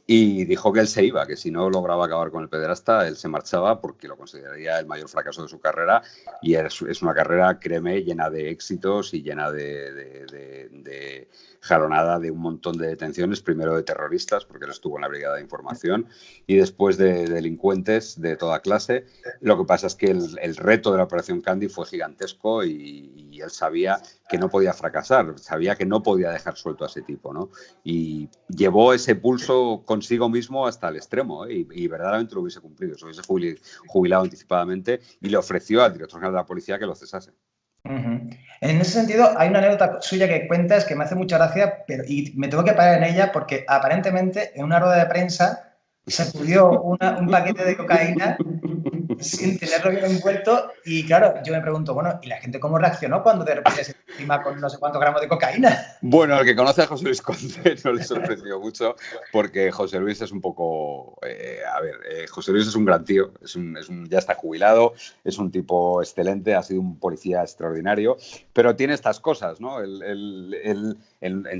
y dijo que él se iba, que si no lograba acabar con el pederasta, él se marchaba porque lo consideraría el mayor fracaso de su carrera, y es una carrera, créeme, llena de éxitos y llena de jalonada de un montón de detenciones, primero de terroristas, porque él estuvo en la Brigada de Información, y después de delincuentes de toda clase. Lo que pasa es que el reto de la Operación Candy fue gigantesco y él sabía que no podía fracasar, sabía que no podía dejar suelto a ese tipo, ¿no? Y llevó ese pulso consigo mismo hasta el extremo, y verdaderamente lo hubiese cumplido, se hubiese jubilado anticipadamente, y le ofreció al director general de la policía que lo cesase. En ese sentido, hay una anécdota suya que cuentas que me hace mucha gracia, y me tengo que parar en ella porque aparentemente en una rueda de prensa sacudió un paquete de cocaína sin tenerlo bien envuelto. Y claro, yo me pregunto, bueno, ¿y la gente cómo reaccionó cuando de repente se encima con no sé cuántos gramos de cocaína? Bueno, al que conoce a José Luis Conde no le sorprendió mucho, porque José Luis es un poco... José Luis es un gran tío, ya está jubilado, es un tipo excelente, ha sido un policía extraordinario, pero tiene estas cosas, ¿no?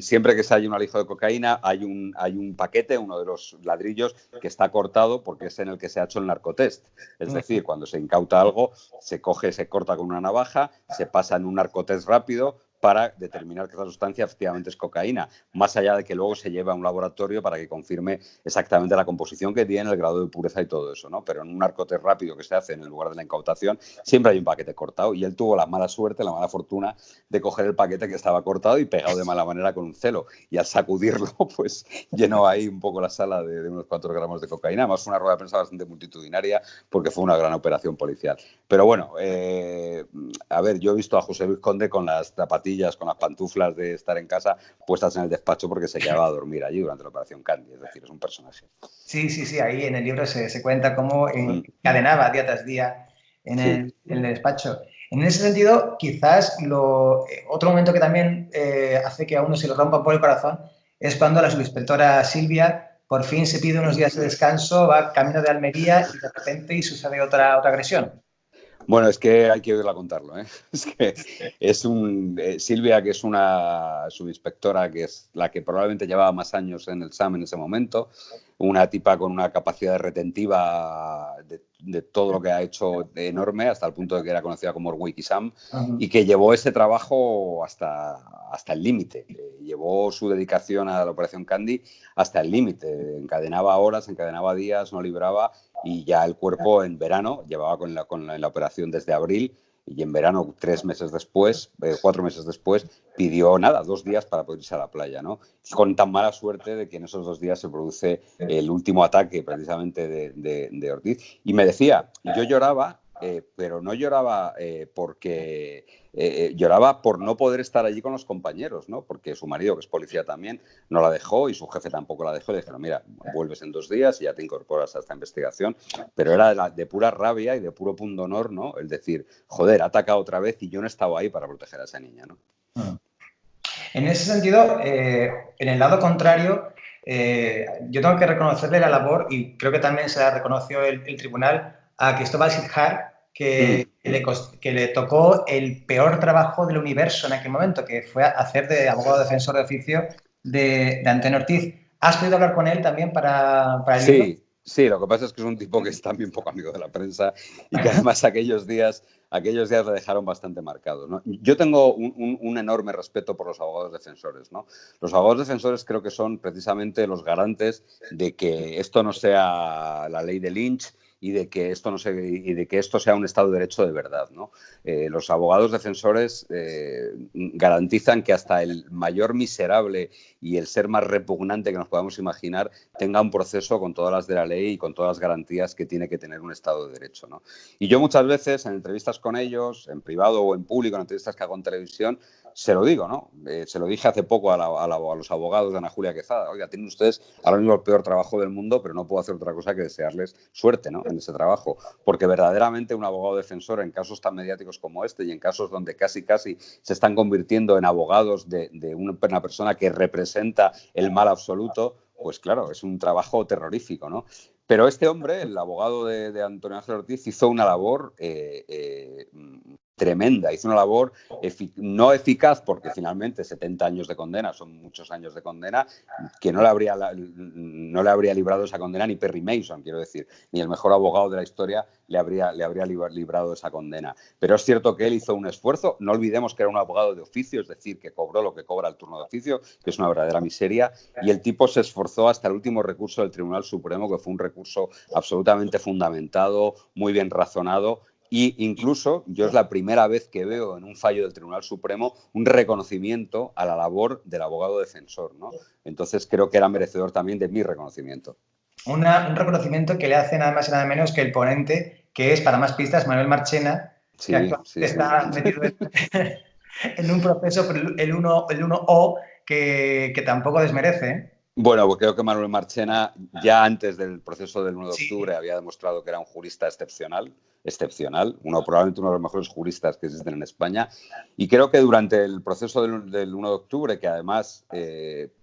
Siempre que se halla un alijo de cocaína hay un paquete, uno de los ladrillos, que está cortado porque es en el que se ha hecho el narcotest. Es decir, cuando se incauta algo, se coge, se corta con una navaja, se pasa en un narcotest rápido para determinar que esa sustancia efectivamente es cocaína, más allá de que luego se lleve a un laboratorio para que confirme exactamente la composición que tiene, el grado de pureza y todo eso, ¿no? Pero en un narcotest rápido que se hace en el lugar de la incautación, siempre hay un paquete cortado, y él tuvo la mala suerte, la mala fortuna de coger el paquete que estaba cortado y pegado de mala manera con un celo, y al sacudirlo, pues llenó ahí un poco la sala de unos 4 gramos de cocaína. Además fue una rueda de prensa bastante multitudinaria porque fue una gran operación policial. Pero bueno, a ver, yo he visto a José Luis Conde con las zapatillas, con las pantuflas de estar en casa puestas en el despacho porque se quedaba a dormir allí durante la operación Candy. Es decir, es un personaje. Sí, ahí en el libro se cuenta cómo encadenaba día tras día en el despacho. En ese sentido, quizás otro momento que también hace que a uno se le rompa un poco el corazón es cuando la subinspectora Silvia por fin se pide unos días de descanso, va camino de Almería y de repente sucede otra agresión. Bueno, es que hay que oírla contarlo, ¿eh? Es que Silvia, que es una subinspectora, que es la que probablemente llevaba más años en el SAM en ese momento, una tipa con una capacidad retentiva de todo lo que ha hecho enorme, hasta el punto de que era conocida como Wikisam, y que llevó ese trabajo hasta el límite. Llevó su dedicación a la Operación Candy hasta el límite. Encadenaba horas, encadenaba días, no libraba, y ya el cuerpo en verano llevaba con la operación desde abril, y en verano 4 meses después, pidió 2 días para poder irse a la playa, ¿no? Con tan mala suerte de que en esos 2 días se produce el último ataque precisamente de Ortiz. Y me decía, yo lloraba, pero no lloraba porque... lloraba por no poder estar allí con los compañeros, ¿no? Porque su marido, que es policía también, no la dejó, y su jefe tampoco la dejó. Le dijeron, mira, vuelves en 2 días y ya te incorporas a esta investigación. Pero era de pura rabia y de puro pundonor, ¿no? El decir, joder, ha atacado otra vez y yo no estaba ahí para proteger a esa niña, ¿no? En ese sentido, en el lado contrario, yo tengo que reconocerle la labor, y creo que también se la reconoció el tribunal, a Cristóbal Sitjar, que le tocó el peor trabajo del universo en aquel momento, que fue hacer de abogado defensor de oficio de Antonio Ortiz. ¿Has podido hablar con él también para el libro? Sí, lo que pasa es que es un tipo que es también poco amigo de la prensa, y que además aquellos días le dejaron bastante marcado, ¿no? Yo tengo un enorme respeto por los abogados defensores, ¿no? Los abogados defensores creo que son precisamente los garantes de que esto no sea la ley de Lynch y de que esto sea un Estado de Derecho de verdad, ¿no? Los abogados defensores garantizan que hasta el mayor miserable y el ser más repugnante que nos podamos imaginar tenga un proceso con todas las de la ley y con todas las garantías que tiene que tener un Estado de Derecho, ¿no? Y yo muchas veces en entrevistas con ellos, en privado o en público, en entrevistas que hago en televisión, se lo digo, ¿no? Se lo dije hace poco a los abogados de Ana Julia Quezada. Oiga, tienen ustedes ahora mismo el peor trabajo del mundo, pero no puedo hacer otra cosa que desearles suerte, ¿no?, en ese trabajo. Porque verdaderamente un abogado defensor, en casos tan mediáticos como este y en casos donde casi se están convirtiendo en abogados de una persona que representa el mal absoluto, pues claro, es un trabajo terrorífico, ¿no? Pero este hombre, el abogado de Antonio Ángel Ortiz, hizo una labor tremenda, hizo una labor no eficaz, porque finalmente 70 años de condena son muchos años de condena, que no le habría librado esa condena ni Perry Mason, quiero decir, ni el mejor abogado de la historia le habría librado esa condena. Pero es cierto que él hizo un esfuerzo. No olvidemos que era un abogado de oficio, es decir, que cobró lo que cobra el turno de oficio, que es una verdadera miseria, y el tipo se esforzó hasta el último recurso del Tribunal Supremo, que fue un recurso absolutamente fundamentado, muy bien razonado. Y incluso yo es la primera vez que veo en un fallo del Tribunal Supremo un reconocimiento a la labor del abogado defensor, ¿no? Entonces creo que era merecedor también de mi reconocimiento. Un reconocimiento que le hace nada más y nada menos que el ponente, que es, para más pistas, Manuel Marchena, que actualmente está metido en un proceso, el 1O, que tampoco desmerece. Bueno, pues creo que Manuel Marchena ya antes del proceso del 1 de Sí. octubre había demostrado que era un jurista excepcional, probablemente uno de los mejores juristas que existen en España. Y creo que durante el proceso del 1 de octubre, que además,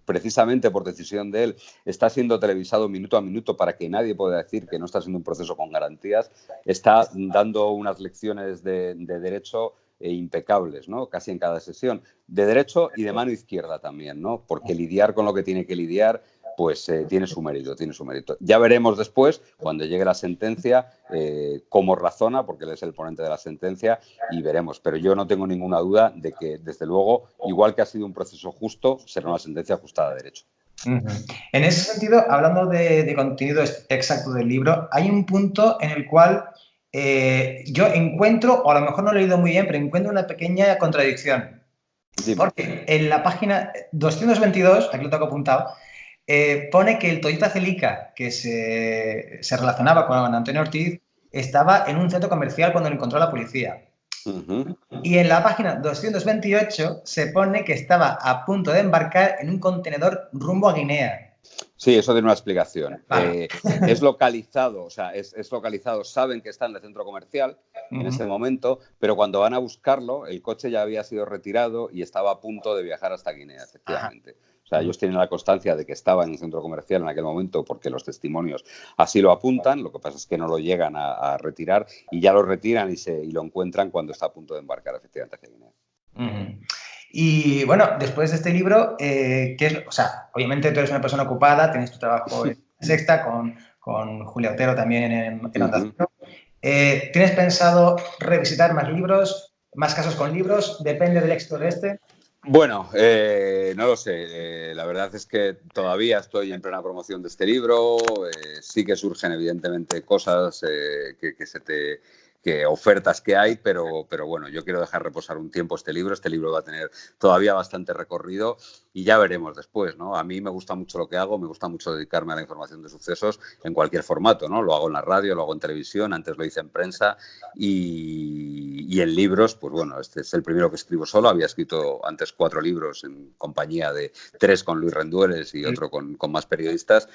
precisamente por decisión de él, está siendo televisado minuto a minuto para que nadie pueda decir que no está siendo un proceso con garantías, está dando unas lecciones de derecho impecables, ¿no? Casi en cada sesión, de derecho y de mano izquierda también, ¿no? Porque lidiar con lo que tiene que lidiar, pues tiene su mérito, tiene su mérito. Ya veremos después, cuando llegue la sentencia, cómo razona, porque él es el ponente de la sentencia, y veremos. Pero yo no tengo ninguna duda de que, desde luego, igual que ha sido un proceso justo, será una sentencia ajustada a derecho. En ese sentido, hablando de contenido exacto del libro, hay un punto en el cual yo encuentro, o a lo mejor no lo he leído muy bien, pero encuentro una pequeña contradicción. Dime. Porque en la página 222, aquí lo tengo apuntado, pone que el Toyota Celica, que se relacionaba con Antonio Ortiz, estaba en un centro comercial cuando lo encontró la policía. Y en la página 228 se pone que estaba a punto de embarcar en un contenedor rumbo a Guinea. Sí, eso tiene una explicación. Vale. Es localizado, o sea, es localizado, saben que está en el centro comercial en ese momento, pero cuando van a buscarlo, el coche ya había sido retirado y estaba a punto de viajar hasta Guinea, efectivamente. O sea, ellos tienen la constancia de que estaba en el centro comercial en aquel momento porque los testimonios así lo apuntan, lo que pasa es que no lo llegan a retirar y ya lo retiran y lo encuentran cuando está a punto de embarcar efectivamente hacia Guinea. Y bueno, después de este libro, o sea, obviamente tú eres una persona ocupada, tienes tu trabajo en Sexta con Julia Otero también en Onda Cero. ¿Tienes pensado revisitar más libros, más casos con libros? ¿Depende del éxito de este? Bueno, no lo sé. La verdad es que todavía estoy en plena promoción de este libro. Sí que surgen, evidentemente, cosas que ofertas que hay, pero bueno, yo quiero dejar reposar un tiempo este libro. Este libro va a tener todavía bastante recorrido y ya veremos después, ¿no? A mí me gusta mucho lo que hago, me gusta mucho dedicarme a la información de sucesos en cualquier formato, ¿no? Lo hago en la radio, lo hago en televisión, antes lo hice en prensa y en libros, pues bueno, este es el primero que escribo solo. Había escrito antes 4 libros en compañía de 3 con Luis Rendueles y otro con más periodistas.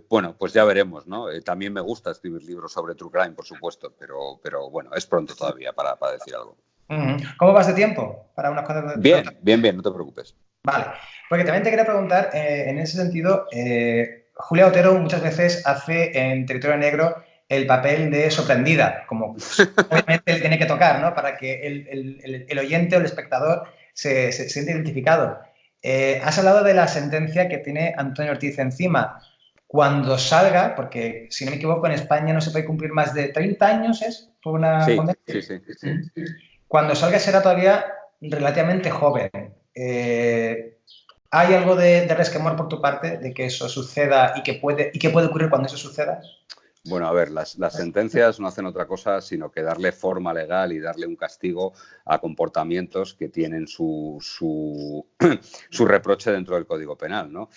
Bueno, pues ya veremos, ¿no? También me gusta escribir libros sobre True Crime, por supuesto, pero bueno, es pronto todavía para decir algo. ¿Cómo vas de tiempo? Para unas cuantas... Bien, no te preocupes. Vale, porque también te quería preguntar, en ese sentido, Julia Otero muchas veces hace en Territorio Negro el papel de sorprendida, como obviamente él tiene que tocar, ¿no? Para que el oyente o el espectador se sienta identificado. Has hablado de la sentencia que tiene Antonio Ortiz encima. Cuando salga, porque si no me equivoco, en España no se puede cumplir más de 30 años, ¿es? Por una condena. Sí. Cuando salga será todavía relativamente joven. ¿Hay algo de resquemor por tu parte de que eso suceda y qué puede ocurrir cuando eso suceda? Bueno, a ver, las sentencias no hacen otra cosa sino que darle forma legal y darle un castigo a comportamientos que tienen su reproche dentro del Código Penal, ¿no?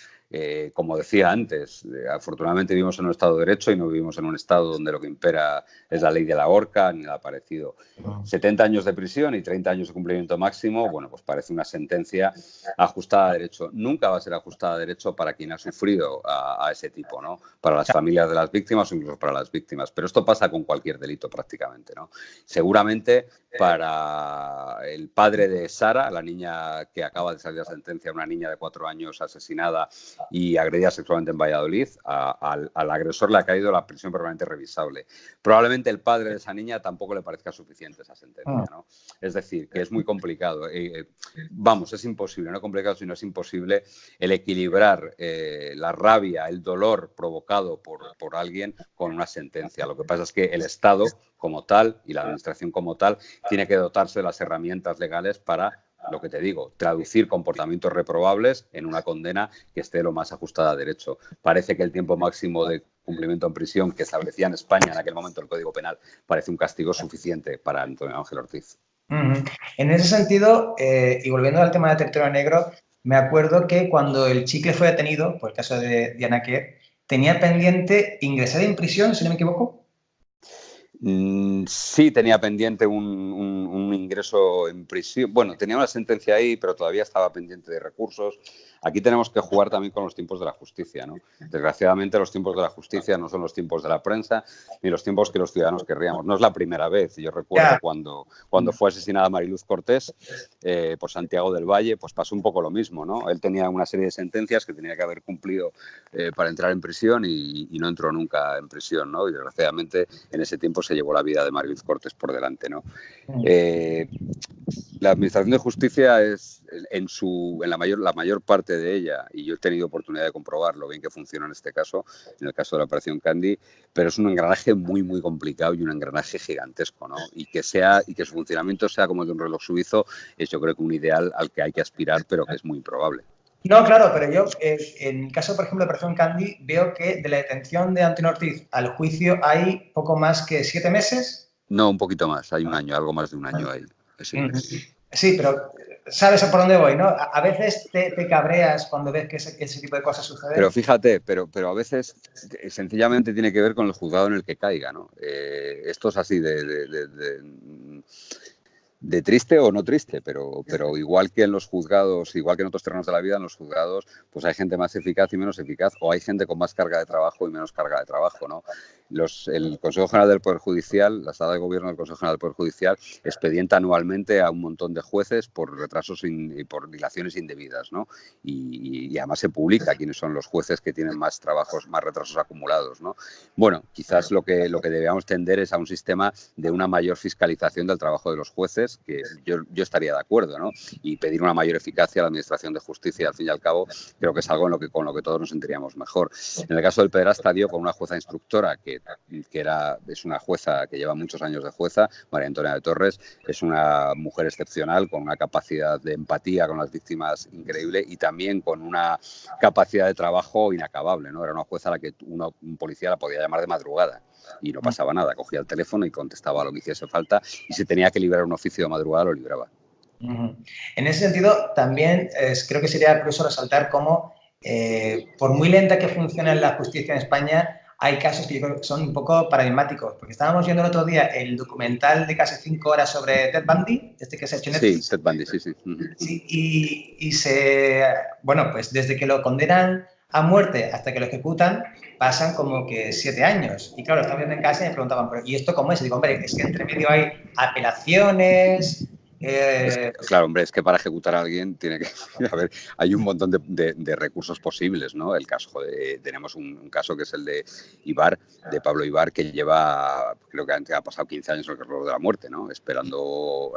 Como decía antes, afortunadamente vivimos en un Estado de Derecho y no vivimos en un Estado donde lo que impera es la ley de la horca ni nada parecido. 70 años de prisión y 30 años de cumplimiento máximo, bueno, pues parece una sentencia ajustada a derecho. Nunca va a ser ajustada a derecho para quien ha sufrido a ese tipo, ¿no? Para las familias de las víctimas o incluso para las víctimas. Pero esto pasa con cualquier delito prácticamente, ¿no? Seguramente para el padre de Sara, la niña que acaba de salir la sentencia, una niña de 4 años asesinada y agredida sexualmente en Valladolid, al agresor le ha caído la prisión permanente revisable. Probablemente el padre de esa niña tampoco le parezca suficiente esa sentencia, ¿no? Es decir, que es muy complicado. Vamos, es imposible, no complicado, sino es imposible el equilibrar la rabia, el dolor provocado por alguien con una sentencia. Lo que pasa es que el Estado como tal y la Administración como tal tiene que dotarse de las herramientas legales para, lo que te digo, traducir comportamientos reprobables en una condena que esté lo más ajustada a derecho. Parece que el tiempo máximo de cumplimiento en prisión que establecía en España en aquel momento el Código Penal parece un castigo suficiente para Antonio Ángel Ortiz. En ese sentido, y volviendo al tema de Territorio Negro, me acuerdo que cuando el Chicle fue detenido, por el caso de Diana Quer, tenía pendiente ingresar en prisión, si no me equivoco. Sí, tenía pendiente un ingreso en prisión. Bueno, tenía una sentencia ahí, pero todavía estaba pendiente de recursos. Aquí tenemos que jugar también con los tiempos de la justicia, ¿no? Desgraciadamente, los tiempos de la justicia no son los tiempos de la prensa ni los tiempos que los ciudadanos querríamos. No es la primera vez. Yo recuerdo cuando fue asesinada Mariluz Cortés, por Santiago del Valle, pues pasó un poco lo mismo, ¿no? Él tenía una serie de sentencias que tenía que haber cumplido para entrar en prisión y no entró nunca en prisión, ¿no? Y desgraciadamente en ese tiempo se llevó la vida de Mariluz Cortés por delante, ¿no? La Administración de Justicia es en la mayor parte de ella, y yo he tenido oportunidad de comprobar lo bien que funciona en este caso, en el caso de la Operación Candy, pero es un engranaje muy, muy complicado y un engranaje gigantesco, ¿no? Y que su funcionamiento sea como el de un reloj suizo es, yo creo, que un ideal al que hay que aspirar, pero que es muy improbable. No, claro, pero yo, en el caso, por ejemplo, de Operación Candy, veo que de la detención de Antonio Ortiz al juicio hay poco más que 7 meses. No, un poquito más, hay un año, algo más de un año ahí. Sí, pero sabes por dónde voy, ¿no? A veces te cabreas cuando ves que ese tipo de cosas suceden. Pero fíjate, pero a veces sencillamente tiene que ver con el juzgado en el que caiga, ¿no? Esto es así de triste o no triste, pero igual que en los juzgados, igual que en otros terrenos de la vida, en los juzgados pues hay gente más eficaz y menos eficaz, o hay gente con más carga de trabajo y menos carga de trabajo, ¿no? El Consejo General del Poder Judicial, la sala de gobierno del Consejo General del Poder Judicial, expedienta anualmente a un montón de jueces por retrasos y por dilaciones indebidas, ¿no? Y además se publica quiénes son los jueces que tienen más trabajos, más retrasos acumulados, ¿no? Bueno, quizás lo que debemos tender es a un sistema de una mayor fiscalización del trabajo de los jueces, que yo estaría de acuerdo, ¿no? Y pedir una mayor eficacia a la Administración de Justicia, al fin y al cabo, creo que es algo con lo que todos nos sentiríamos mejor. En el caso del pederasta dio con una jueza instructora que es una jueza que lleva muchos años de jueza, María Antonia de Torres, es una mujer excepcional, con una capacidad de empatía con las víctimas increíble y también con una capacidad de trabajo inacabable, ¿no? Era una jueza a la que un policía la podía llamar de madrugada y no pasaba nada, cogía el teléfono y contestaba lo que hiciese falta, y si tenía que liberar un oficio de madrugada lo libraba. En ese sentido, también creo que sería curioso resaltar cómo, por muy lenta que funcione la justicia en España, hay casos que yo creo que son un poco paradigmáticos, porque estábamos viendo el otro día el documental de casi 5 horas sobre Ted Bundy, que se ha hecho en Netflix. Sí, Ted Bundy, sí. Sí, bueno, pues desde que lo condenan a muerte hasta que lo ejecutan, pasan como que 7 años. Y claro, estaba viendo en casa y me preguntaban, ¿y esto cómo es? Y digo, hombre, es que entre medio hay apelaciones. Claro, hombre, es que para ejecutar a alguien tiene que... A ver, hay un montón de recursos posibles, ¿no? Tenemos un caso que es el de Ibar, de Pablo Ibar, que creo que ha pasado 15 años en el reloj de la muerte, ¿no? Esperando...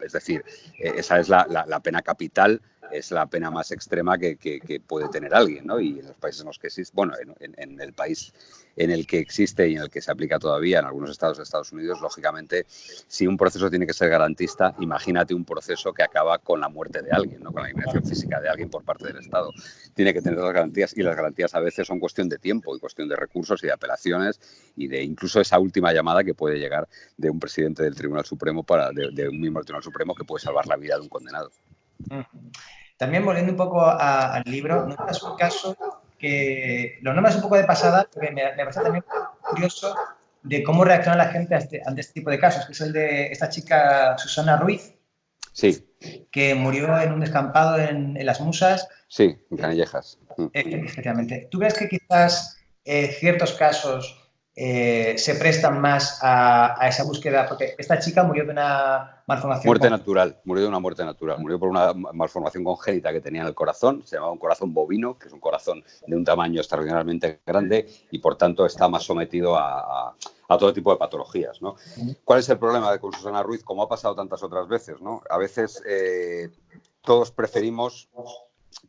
Es decir, esa es la pena capital, es la pena más extrema que puede tener alguien, ¿no? Y en los países en los que existe, bueno, en el país en el que existe y en el que se aplica todavía en algunos estados de Estados Unidos, lógicamente, si un proceso tiene que ser garantista, imagínate un proceso que acaba con la muerte de alguien, ¿no? Con la eliminación física de alguien por parte del Estado. Tiene que tener las garantías, y las garantías a veces son cuestión de tiempo y cuestión de recursos y de apelaciones y de incluso esa última llamada que puede llegar de un presidente del Tribunal Supremo, de un miembro del Tribunal Supremo, que puede salvar la vida de un condenado. También volviendo un poco al libro, ¿no es un caso que lo nombras un poco de pasada, porque me parece también curioso de cómo reacciona la gente ante este tipo de casos, que es el de esta chica Susana Ruiz, sí, que murió en un descampado en Las Musas. Sí, en Canillejas. Efectivamente. ¿Tú crees que quizás ciertos casos se prestan más a esa búsqueda? Porque esta chica murió de una malformación. Murió de una muerte natural. Murió por una malformación congénita que tenía en el corazón. Se llamaba un corazón bovino, que es un corazón de un tamaño extraordinariamente grande y, por tanto, está más sometido a todo tipo de patologías, ¿no? ¿Cuál es el problema con Susana Ruiz? Como ha pasado tantas otras veces, ¿no? A veces todos preferimos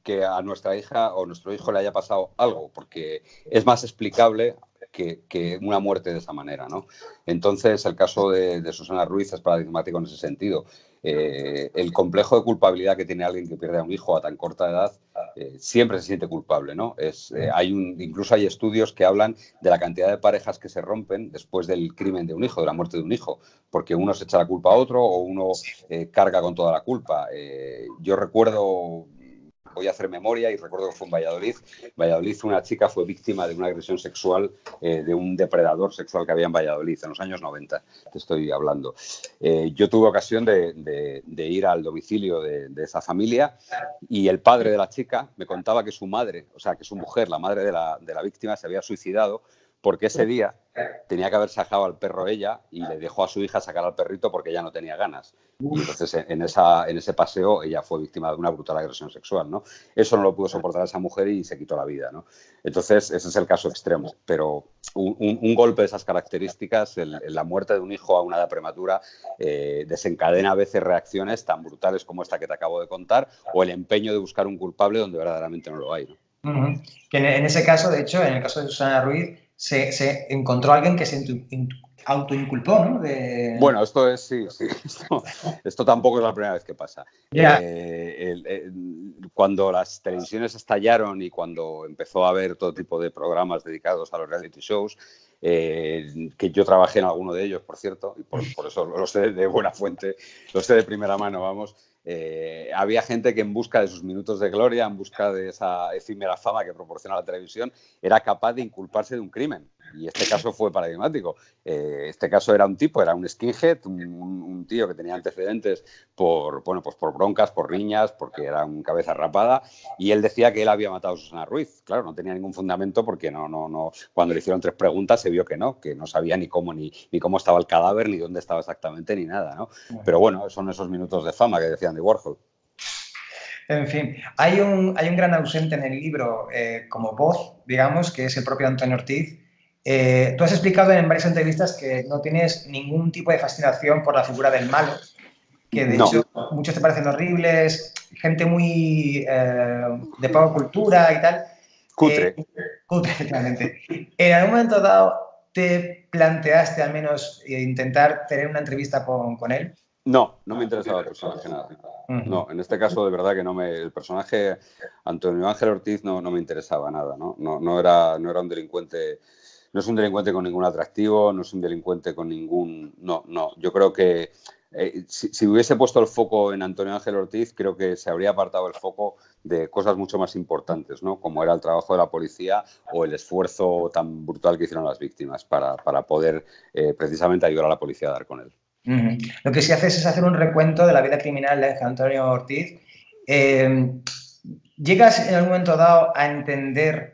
que a nuestra hija o nuestro hijo le haya pasado algo, porque es más explicable que una muerte de esa manera, ¿no? Entonces, el caso de Susana Ruiz es paradigmático en ese sentido. El complejo de culpabilidad que tiene alguien que pierde a un hijo a tan corta edad siempre se siente culpable, ¿no? Incluso hay estudios que hablan de la cantidad de parejas que se rompen después del crimen de un hijo, de la muerte de un hijo, porque uno se echa la culpa a otro o uno carga con toda la culpa. Yo recuerdo... voy a hacer memoria y recuerdo que fue en Valladolid. Valladolid, una chica fue víctima de una agresión sexual de un depredador sexual que había en Valladolid en los años 90, te estoy hablando. Yo tuve ocasión de ir al domicilio de esa familia y el padre de la chica me contaba que su madre, o sea, que su mujer, la madre de la víctima, se había suicidado porque ese día tenía que haber sacado al perro ella y le dejó a su hija sacar al perrito porque ella no tenía ganas. Y entonces en ese paseo ella fue víctima de una brutal agresión sexual, ¿no? Eso no lo pudo soportar esa mujer y se quitó la vida, ¿no? Entonces ese es el caso extremo. Pero un golpe de esas características, la muerte de un hijo a una edad prematura, desencadena a veces reacciones tan brutales como esta que te acabo de contar, o el empeño de buscar un culpable donde verdaderamente no lo hay, ¿no? Que en ese caso, de hecho, en el caso de Susana Ruiz, se encontró a alguien que se autoinculpó, ¿no? Bueno, esto es, sí. Esto tampoco es la primera vez que pasa. Yeah. Cuando las televisiones estallaron y cuando empezó a haber todo tipo de programas dedicados a los reality shows, que yo trabajé en alguno de ellos, por cierto, y por eso lo sé de buena fuente, lo sé de primera mano, vamos. Había gente que en busca de sus minutos de gloria, en busca de esa efímera fama que proporciona la televisión, era capaz de inculparse de un crimen. Y este caso fue paradigmático. Este caso era un tipo, era un skinhead, un tío que tenía antecedentes por broncas, por riñas, porque era un cabeza rapada, y él decía que él había matado a Susana Ruiz. Claro, no tenía ningún fundamento porque no, cuando le hicieron 3 preguntas se vio que no sabía ni cómo estaba el cadáver, ni dónde estaba exactamente, ni nada, ¿no? Pero bueno, son esos minutos de fama que decían de Warhol. En fin, hay un gran ausente en el libro como voz, digamos, que es el propio Antonio Ortiz. Tú has explicado en varias entrevistas que no tienes ningún tipo de fascinación por la figura del malo, que de hecho muchos te parecen horribles, gente muy de poca cultura y tal. Cutre. Cutre, efectivamente. ¿En algún momento dado te planteaste al menos intentar tener una entrevista con él? No me interesaba el personaje nada. No, en este caso de verdad que el personaje Antonio Ángel Ortiz no me interesaba nada, ¿no? No era un delincuente. No es un delincuente con ningún atractivo, no es un delincuente con ningún... No. Yo creo que si hubiese puesto el foco en Antonio Ángel Ortiz, creo que se habría apartado el foco de cosas mucho más importantes, ¿no? Como era el trabajo de la policía o el esfuerzo tan brutal que hicieron las víctimas para poder precisamente ayudar a la policía a dar con él. Lo que sí haces es hacer un recuento de la vida criminal de Antonio Ortiz. ¿Llegas en algún momento dado a entender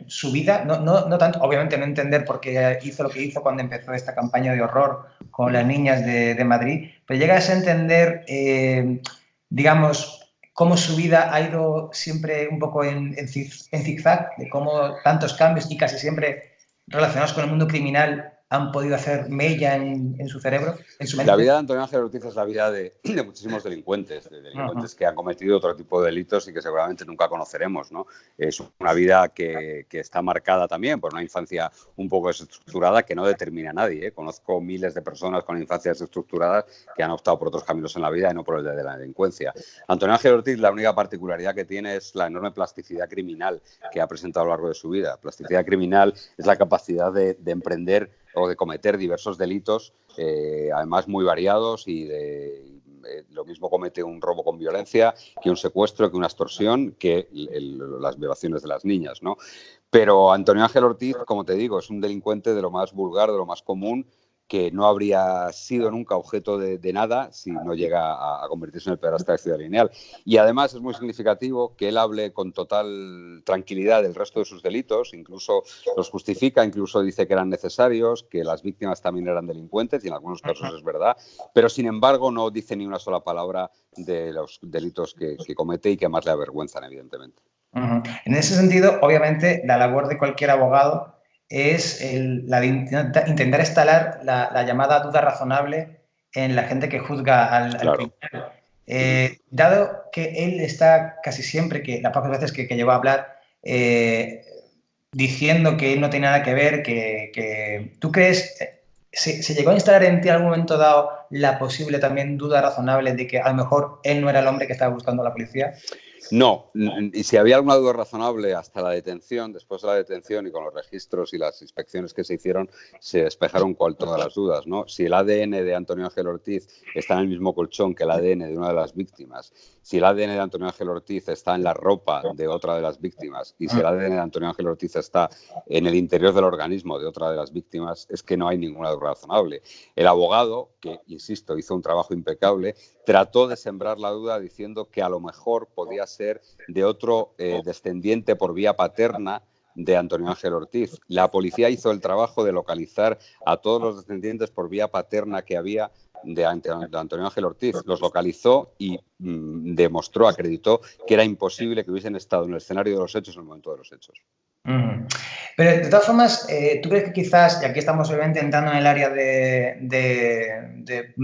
su vida? No tanto, obviamente no entender por qué hizo lo que hizo cuando empezó esta campaña de horror con las niñas de Madrid, pero llegas a entender, digamos, cómo su vida ha ido siempre un poco en zigzag, de cómo tantos cambios y casi siempre relacionados con el mundo criminal han podido hacer mella en su cerebro, en su mente. La vida de Antonio Ángel Ortiz es la vida de muchísimos delincuentes, que han cometido otro tipo de delitos y que seguramente nunca conoceremos, ¿no? Es una vida que está marcada también por una infancia un poco desestructurada que no determina a nadie, ¿eh? Conozco miles de personas con infancias desestructuradas que han optado por otros caminos en la vida y no por el de la delincuencia. Antonio Ángel Ortiz, la única particularidad que tiene es la enorme plasticidad criminal que ha presentado a lo largo de su vida. Plasticidad criminal es la capacidad de emprender o de cometer diversos delitos, además muy variados y lo mismo comete un robo con violencia que un secuestro, que una extorsión, que las violaciones de las niñas, ¿no? Pero Antonio Ángel Ortiz, como te digo, es un delincuente de lo más vulgar, de lo más común, que no habría sido nunca objeto de nada si no llega a convertirse en el pederasta de Ciudad Lineal. Y además es muy significativo que él hable con total tranquilidad del resto de sus delitos, incluso los justifica, incluso dice que eran necesarios, que las víctimas también eran delincuentes, y en algunos casos es verdad, pero sin embargo no dice ni una sola palabra de los delitos que comete y que más le avergüenzan, evidentemente. En ese sentido, obviamente, la labor de cualquier abogado es la de intentar instalar la llamada duda razonable en la gente que juzga al criminal. Dado que él está casi siempre, las pocas veces que llegó a hablar, diciendo que él no tiene nada que ver, que ¿tú crees, se llegó a instalar en ti en algún momento dado la posible también duda razonable de que a lo mejor él no era el hombre que estaba buscando a la policía? No, y si había alguna duda razonable hasta la detención, después de la detención y con los registros y las inspecciones que se hicieron, se despejaron todas las dudas, ¿no? Si el ADN de Antonio Ángel Ortiz está en el mismo colchón que el ADN de una de las víctimas, si el ADN de Antonio Ángel Ortiz está en la ropa de otra de las víctimas y si el ADN de Antonio Ángel Ortiz está en el interior del organismo de otra de las víctimas, es que no hay ninguna duda razonable. El abogado, que, insisto, hizo un trabajo impecable, trató de sembrar la duda diciendo que a lo mejor podía ser de otro descendiente por vía paterna de Antonio Ángel Ortiz. La policía hizo el trabajo de localizar a todos los descendientes por vía paterna que había de Antonio Ángel Ortiz. Los localizó y demostró, acreditó que era imposible que hubiesen estado en el escenario de los hechos en el momento de los hechos. Pero de todas formas, ¿tú crees que quizás, y aquí estamos obviamente entrando en el área de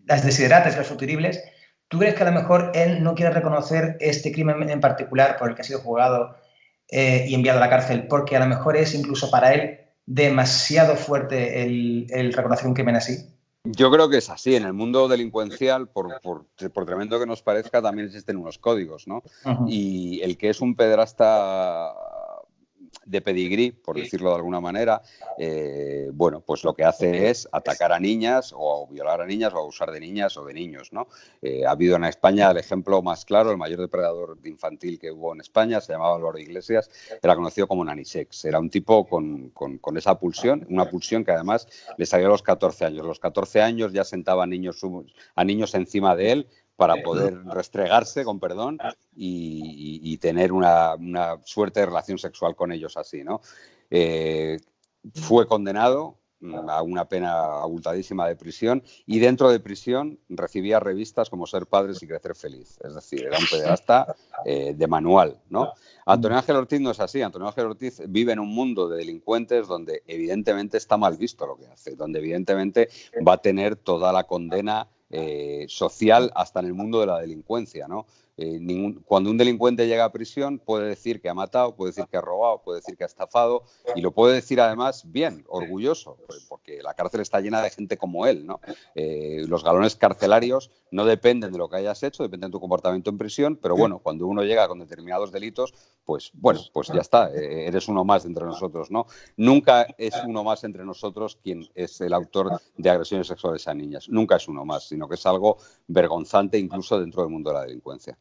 las desideratas y los futuribles, ¿tú crees que a lo mejor él no quiere reconocer este crimen en particular por el que ha sido juzgado y enviado a la cárcel, porque a lo mejor es incluso para él demasiado fuerte el reconocer un crimen así? Yo creo que es así. En el mundo delincuencial, por tremendo que nos parezca, también existen unos códigos, ¿no? Y el que es un pederasta de pedigrí, por decirlo de alguna manera, bueno, pues lo que hace es atacar a niñas o violar a niñas o abusar de niñas o de niños, ¿no? Ha habido en España el ejemplo más claro, el mayor depredador infantil que hubo en España, se llamaba Álvaro Iglesias, era conocido como Nanisex. Era un tipo con esa pulsión, una pulsión que además le salió a los 14 años. A los 14 años ya sentaba a niños encima de él para poder restregarse, con perdón, y tener una suerte de relación sexual con ellos así, ¿no? Fue condenado a una pena abultadísima de prisión y dentro de prisión recibía revistas como Ser Padres y Crecer Feliz. Es decir, era un pederasta de manual, ¿no? Antonio Ángel Ortiz no es así. Antonio Ángel Ortiz vive en un mundo de delincuentes donde evidentemente está mal visto lo que hace, donde evidentemente va a tener toda la condena social hasta en el mundo de la delincuencia, ¿no? Cuando un delincuente llega a prisión puede decir que ha matado, puede decir que ha robado, puede decir que ha estafado y lo puede decir además bien, orgulloso, porque la cárcel está llena de gente como él, ¿no? Los galones carcelarios no dependen de lo que hayas hecho, dependen de tu comportamiento en prisión, pero bueno, cuando uno llega con determinados delitos, pues bueno, pues ya está, eres uno más entre nosotros, ¿no? Nunca es uno más entre nosotros quien es el autor de agresiones sexuales a niñas, nunca es uno más, sino que es algo vergonzante incluso dentro del mundo de la delincuencia.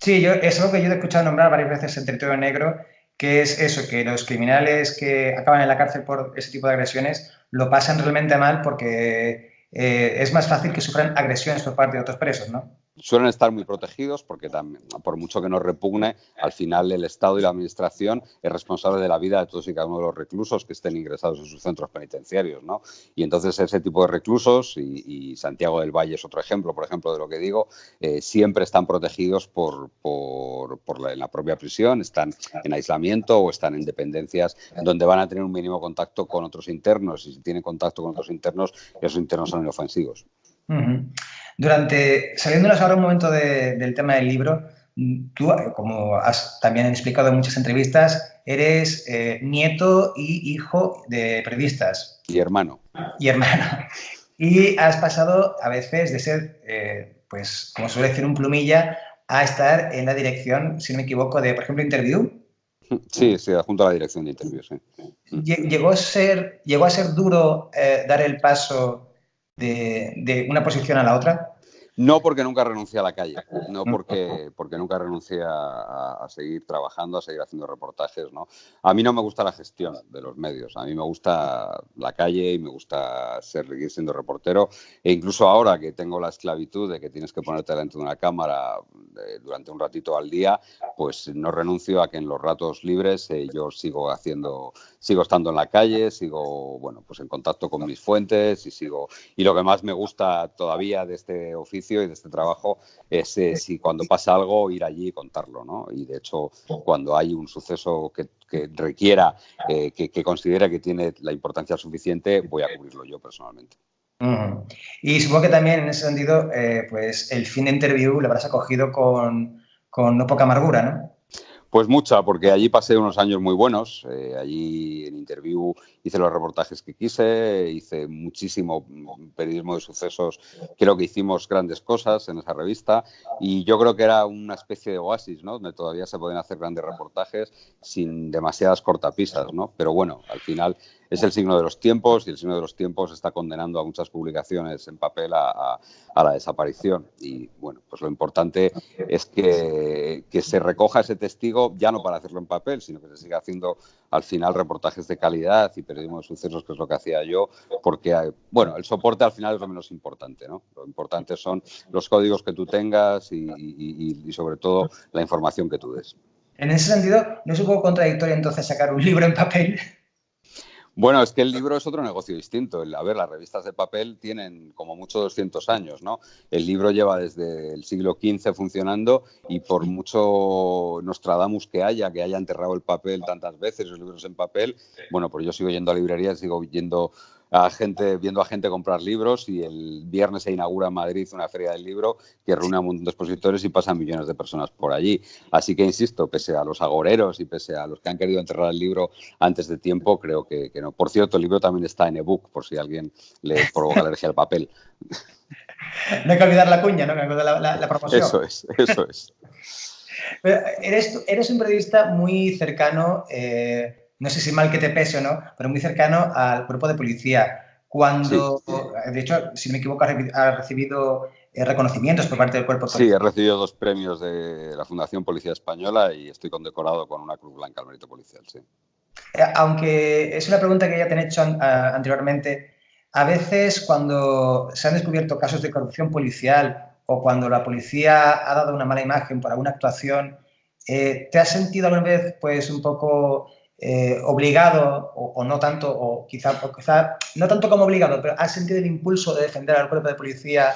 Sí, es algo que yo he escuchado nombrar varias veces en Territorio Negro, que es eso, que los criminales que acaban en la cárcel por ese tipo de agresiones lo pasan realmente mal porque es más fácil que sufran agresiones por parte de otros presos, ¿no? Suelen estar muy protegidos porque también, por mucho que nos repugne, al final el Estado y la Administración es responsable de la vida de todos y cada uno de los reclusos que estén ingresados en sus centros penitenciarios, ¿no? Y entonces ese tipo de reclusos, y Santiago del Valle es otro ejemplo, por ejemplo, de lo que digo, siempre están protegidos en la propia prisión, están en aislamiento o están en dependencias donde van a tener un mínimo contacto con otros internos y si tienen contacto con otros internos, esos internos son inofensivos. Saliéndonos ahora un momento del tema del libro, tú, como has también explicado en muchas entrevistas, eres nieto y hijo de periodistas. Y hermano. Y hermano. Y has pasado a veces de ser, pues, como suele decir, un plumilla, a estar en la dirección, si no me equivoco, de, por ejemplo, Interview. Sí, junto a la dirección de Interview, sí. ¿Llegó a ser duro dar el paso de una posición a la otra? No porque nunca renuncié a la calle, no porque nunca renuncié a seguir trabajando, a seguir haciendo reportajes, ¿no? A mí no me gusta la gestión de los medios, a mí me gusta la calle y me gusta seguir siendo reportero e incluso ahora que tengo la esclavitud de que tienes que ponerte delante de una cámara durante un ratito al día, pues no renuncio a que en los ratos libres yo sigo estando en la calle, sigo, bueno, pues en contacto con mis fuentes y lo que más me gusta todavía de este oficio y de este trabajo es si cuando pasa algo ir allí y contarlo, ¿no? Y de hecho cuando hay un suceso que requiera, que considera que tiene la importancia suficiente, voy a cubrirlo yo personalmente. Y supongo que también en ese sentido, pues el fin de Interview lo habrás acogido con no poca amargura, ¿no? Pues mucha, porque allí pasé unos años muy buenos. Allí en Interview hice los reportajes que quise, hice muchísimo periodismo de sucesos. Creo que hicimos grandes cosas en esa revista y yo creo que era una especie de oasis, ¿no? Donde todavía se pueden hacer grandes reportajes sin demasiadas cortapisas, ¿no? Pero bueno, al final es el signo de los tiempos y el signo de los tiempos está condenando a muchas publicaciones en papel a la desaparición. Y bueno, pues lo importante es que se recoja ese testigo, ya no para hacerlo en papel, sino que se siga haciendo al final reportajes de calidad y periodismo de sucesos, que es lo que hacía yo, porque, bueno, el soporte al final es lo menos importante, ¿no? Lo importante son los códigos que tú tengas y sobre todo la información que tú des. En ese sentido, ¿no es un poco contradictorio entonces sacar un libro en papel? Bueno, es que el libro es otro negocio distinto. A ver, las revistas de papel tienen como mucho 200 años, ¿no? El libro lleva desde el siglo XV funcionando y por mucho Nostradamus que haya enterrado el papel tantas veces, los libros en papel, bueno, pues yo sigo yendo a librerías, sigo viendo a gente comprar libros y el viernes se inaugura en Madrid una feria del libro que reúne a un montón de expositores y pasan millones de personas por allí. Así que, insisto, pese a los agoreros y pese a los que han querido enterrar el libro antes de tiempo, creo que no. Por cierto, el libro también está en ebook, por si a alguien le provoca alergia al papel. No hay que olvidar la cuña, ¿no? Que hay que olvidar la promoción. Eso es. Pero eres un periodista muy cercano, no sé si mal que te pese o no, pero muy cercano al cuerpo de policía. Cuando, sí. De hecho, si no me equivoco, ha recibido reconocimientos por parte del cuerpo de policía. Sí, he recibido 2 premios de la Fundación Policía Española y estoy condecorado con una Cruz Blanca al mérito policial, sí. Aunque es una pregunta que ya te he hecho anteriormente, a veces cuando se han descubierto casos de corrupción policial o cuando la policía ha dado una mala imagen por alguna actuación, ¿te has sentido alguna vez pues un poco obligado o no tanto, o quizá no tanto como obligado, pero has sentido el impulso de defender al cuerpo de policía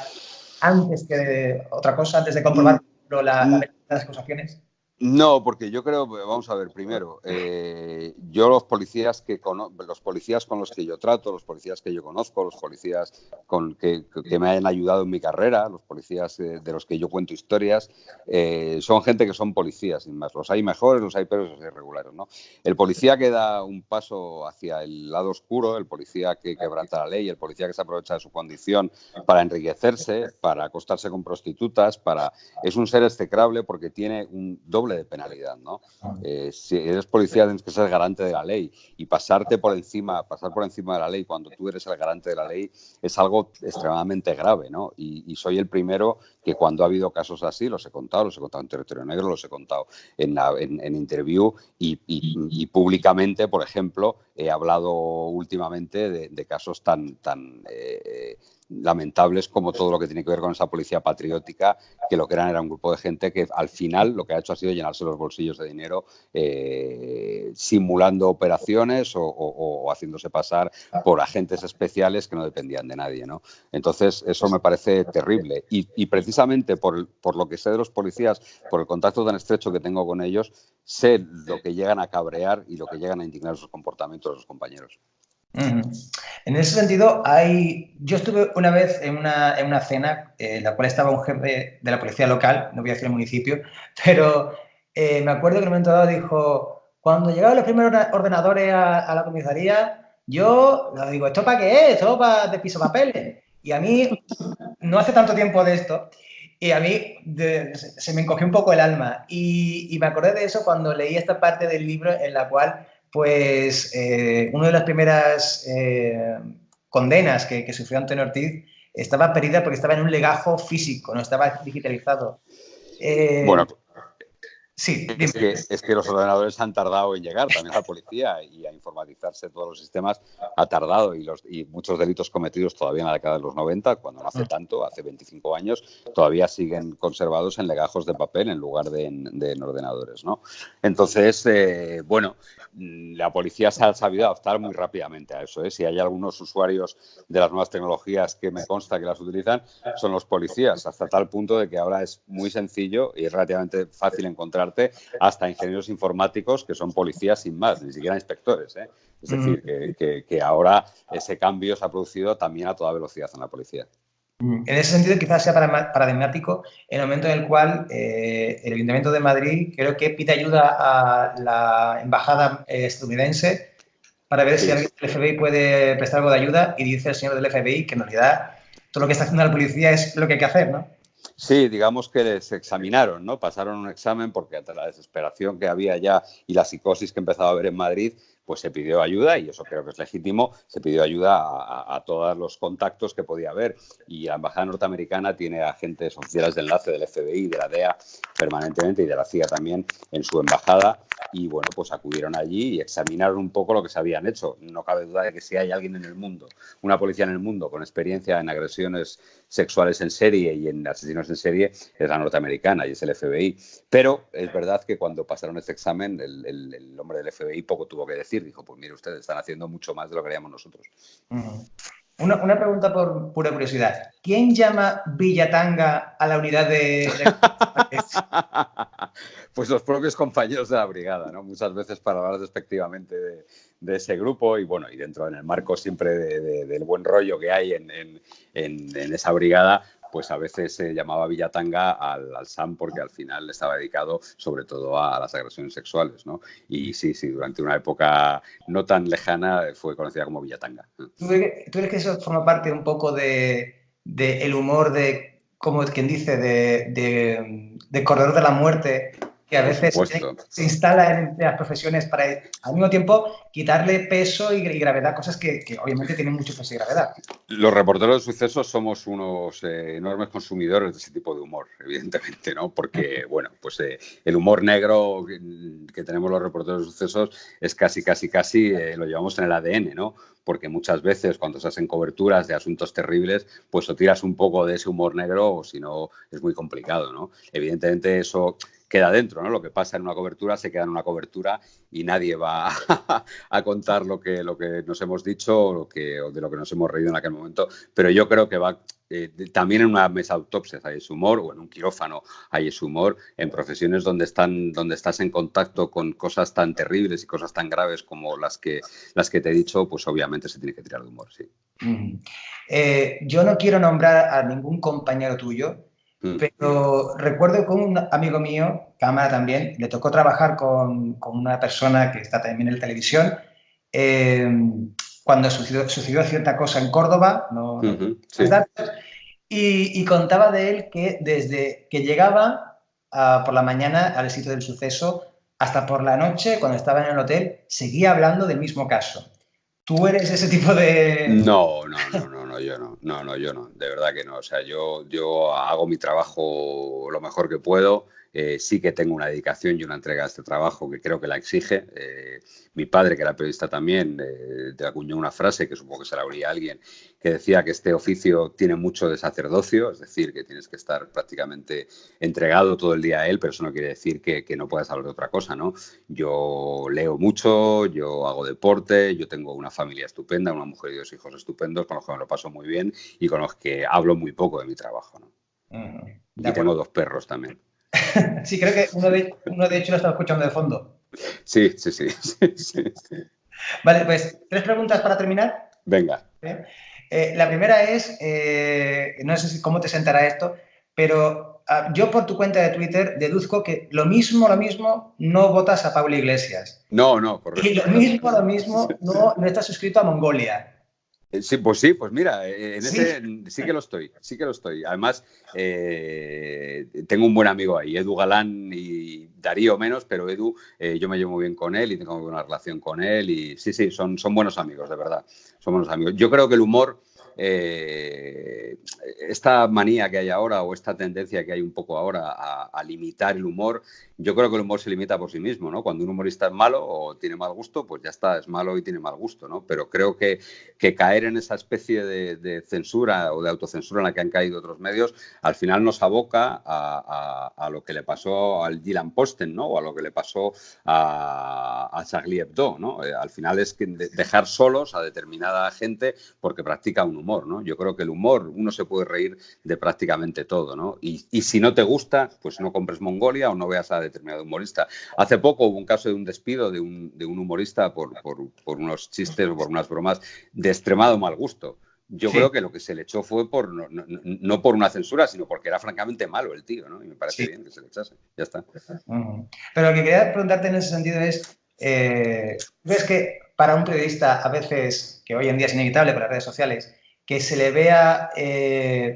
antes que otra cosa, antes de comprobar la verdad de las acusaciones? No, porque yo creo, vamos a ver, primero, yo los policías con los que yo trato, los policías que yo conozco, los policías que me hayan ayudado en mi carrera, los policías de los que yo cuento historias, son gente que son policías, sin más. Los hay mejores, los hay peores, los hay regulares, ¿no? El policía que da un paso hacia el lado oscuro, el policía que quebranta la ley, el policía que se aprovecha de su condición para enriquecerse, para acostarse con prostitutas, es un ser execrable porque tiene un doble de penalidad, ¿no? Si eres policía tienes que ser garante de la ley y pasar por encima de la ley cuando tú eres el garante de la ley es algo extremadamente grave, ¿no? Y soy el primero que cuando ha habido casos así, los he contado en Territorio Negro, los he contado en Interview y públicamente, por ejemplo, he hablado últimamente de casos tan lamentables como todo lo que tiene que ver con esa policía patriótica, que lo que era un grupo de gente que al final lo que ha hecho ha sido llenarse los bolsillos de dinero simulando operaciones o haciéndose pasar por agentes especiales que no dependían de nadie, ¿no? Entonces eso me parece terrible y precisamente por lo que sé de los policías, por el contacto tan estrecho que tengo con ellos, sé lo que llegan a cabrear y lo que llegan a indignar sus comportamientos de sus compañeros. En ese sentido, yo estuve una vez en una cena en la cual estaba un jefe de la policía local, no voy a decir el municipio, pero me acuerdo que en un momento dado dijo, cuando llegaban los primeros ordenadores a la comisaría, yo le digo, ¿esto para qué es? ¿Esto para de piso papeles? Y a mí, no hace tanto tiempo de esto, y a mí se me encogió un poco el alma. Y me acordé de eso cuando leí esta parte del libro en la cual pues una de las primeras condenas que sufrió Antonio Ortiz estaba pedida porque estaba en un legajo físico, no estaba digitalizado. Bueno, sí, es que los ordenadores han tardado en llegar, también la policía y a informatizarse todos los sistemas ha tardado y muchos delitos cometidos todavía en la década de los 90, cuando no hace tanto, hace 25 años, todavía siguen conservados en legajos de papel en lugar de en ordenadores, ¿no? Entonces, bueno, la policía se ha sabido adaptar muy rápidamente a eso, ¿eh? Si hay algunos usuarios de las nuevas tecnologías que me consta que las utilizan, son los policías, hasta tal punto de que ahora es muy sencillo y es relativamente fácil encontrarte hasta ingenieros informáticos que son policías sin más, ni siquiera inspectores, ¿eh? Es decir, que ahora ese cambio se ha producido también a toda velocidad en la policía. En ese sentido, quizás sea paradigmático el momento en el cual el Ayuntamiento de Madrid creo que pide ayuda a la embajada estadounidense para ver si Sí. alguien del FBI puede prestar algo de ayuda, y dice el señor del FBI que en realidad todo lo que está haciendo la policía es lo que hay que hacer, ¿no? Sí, digamos que les examinaron, ¿no? Pasaron un examen porque ante la desesperación que había ya y la psicosis que empezaba a haber en Madrid, pues se pidió ayuda, y eso creo que es legítimo, se pidió ayuda a todos los contactos que podía haber. Y la embajada norteamericana tiene agentes oficiales de enlace del FBI, de la DEA permanentemente, y de la CIA también en su embajada. Y bueno, pues acudieron allí y examinaron un poco lo que se habían hecho. No cabe duda de que si hay alguien en el mundo, una policía en el mundo con experiencia en agresiones sexuales en serie y en asesinos en serie, es la norteamericana y es el FBI. Pero es verdad que cuando pasaron este examen, el hombre del FBI poco tuvo que decir. Dijo, pues mire, ustedes están haciendo mucho más de lo que haríamos nosotros. Una pregunta por pura curiosidad. ¿Quién llama Villatanga a la unidad de... Pues los propios compañeros de la brigada, ¿no? Muchas veces para hablar despectivamente de ese grupo, y bueno, y dentro en el marco siempre del buen rollo que hay en esa brigada, pues a veces se llamaba Villatanga al SAM, porque al final estaba dedicado sobre todo a las agresiones sexuales, ¿no? Y sí, durante una época no tan lejana fue conocida como Villatanga. ¿Tú crees que eso forma parte un poco de el humor de, como quien dice, de corredor de la muerte, que a Por veces supuesto. se instala en las profesiones para, al mismo tiempo, quitarle peso y gravedad, cosas que obviamente tienen mucho peso y gravedad? Los reporteros de sucesos somos unos enormes consumidores de ese tipo de humor, evidentemente, ¿no? Porque, bueno, pues el humor negro que tenemos los reporteros de sucesos es casi lo llevamos en el ADN, ¿no? Porque muchas veces cuando se hacen coberturas de asuntos terribles, pues o tiras un poco de ese humor negro o si no es muy complicado, ¿no? Evidentemente eso queda dentro, ¿no? Lo que pasa en una cobertura se queda en una cobertura y nadie va a contar lo que nos hemos dicho o de lo que nos hemos reído en aquel momento, pero yo creo que va también en una mesa de autopsias hay ese humor, o en un quirófano hay ese humor, en profesiones donde estás en contacto con cosas tan terribles y cosas tan graves como las que te he dicho, pues obviamente se tiene que tirar de humor, sí. Yo no quiero nombrar a ningún compañero tuyo, pero recuerdo que un amigo mío, cámara también, le tocó trabajar con una persona que está también en la televisión, cuando sucedió cierta cosa en Córdoba, sí. y contaba de él que desde que llegaba por la mañana al sitio del suceso hasta por la noche, cuando estaba en el hotel, seguía hablando del mismo caso. ¿Tú eres ese tipo de...? No, yo no, yo no, de verdad que no. O sea, yo hago mi trabajo lo mejor que puedo. Sí que tengo una dedicación y una entrega a este trabajo que creo que la exige. Mi padre, que era periodista también, te acuñó una frase que supongo que se la oía a alguien, que decía que este oficio tiene mucho de sacerdocio, es decir, que tienes que estar prácticamente entregado todo el día a él, pero eso no quiere decir que no puedas hablar de otra cosa, ¿no? Yo leo mucho, yo hago deporte, yo tengo una familia estupenda, una mujer y 2 hijos estupendos con los que me lo paso muy bien y con los que hablo muy poco de mi trabajo, ¿no? Y tengo 2 perros también. Sí, creo que uno de hecho lo estaba escuchando de fondo. Sí. Vale, pues 3 preguntas para terminar. Venga. La primera es, no sé cómo te sentará esto, pero yo por tu cuenta de Twitter deduzco que lo mismo, no votas a Pablo Iglesias. No, correcto. Y lo mismo, no estás suscrito a Mongolia. Sí, pues mira, en ese sí que lo estoy. Además, tengo un buen amigo ahí, Edu Galán, y Darío menos, pero Edu, yo me llevo muy bien con él y tengo muy buena relación con él, y sí, son buenos amigos, de verdad, son buenos amigos. Yo creo que el humor, esta manía que hay ahora o esta tendencia que hay un poco ahora a limitar el humor, yo creo que el humor se limita por sí mismo, ¿no? Cuando un humorista es malo o tiene mal gusto, pues ya está, es malo y tiene mal gusto, ¿no? Pero creo que caer en esa especie de censura o de autocensura en la que han caído otros medios, al final nos aboca a lo que le pasó al Dylan Posten, ¿no? O a lo que le pasó a Charlie Hebdo, ¿no? Al final es que dejar solos a determinada gente porque practica un humor, ¿no? Yo creo que el humor, uno se puede reír de prácticamente todo, ¿no? Y si no te gusta, pues no compres Mongolia o no veas a determinado humorista. Hace poco hubo un caso de un despido de un humorista por unos chistes o por unas bromas de extremado mal gusto. Yo creo que lo que se le echó fue no por una censura, sino porque era francamente malo el tío, ¿no? Y me parece bien que se le echase. Ya está. Pero lo que quería preguntarte en ese sentido es, ¿ves que para un periodista a veces, que hoy en día es inevitable con las redes sociales, que se le vea,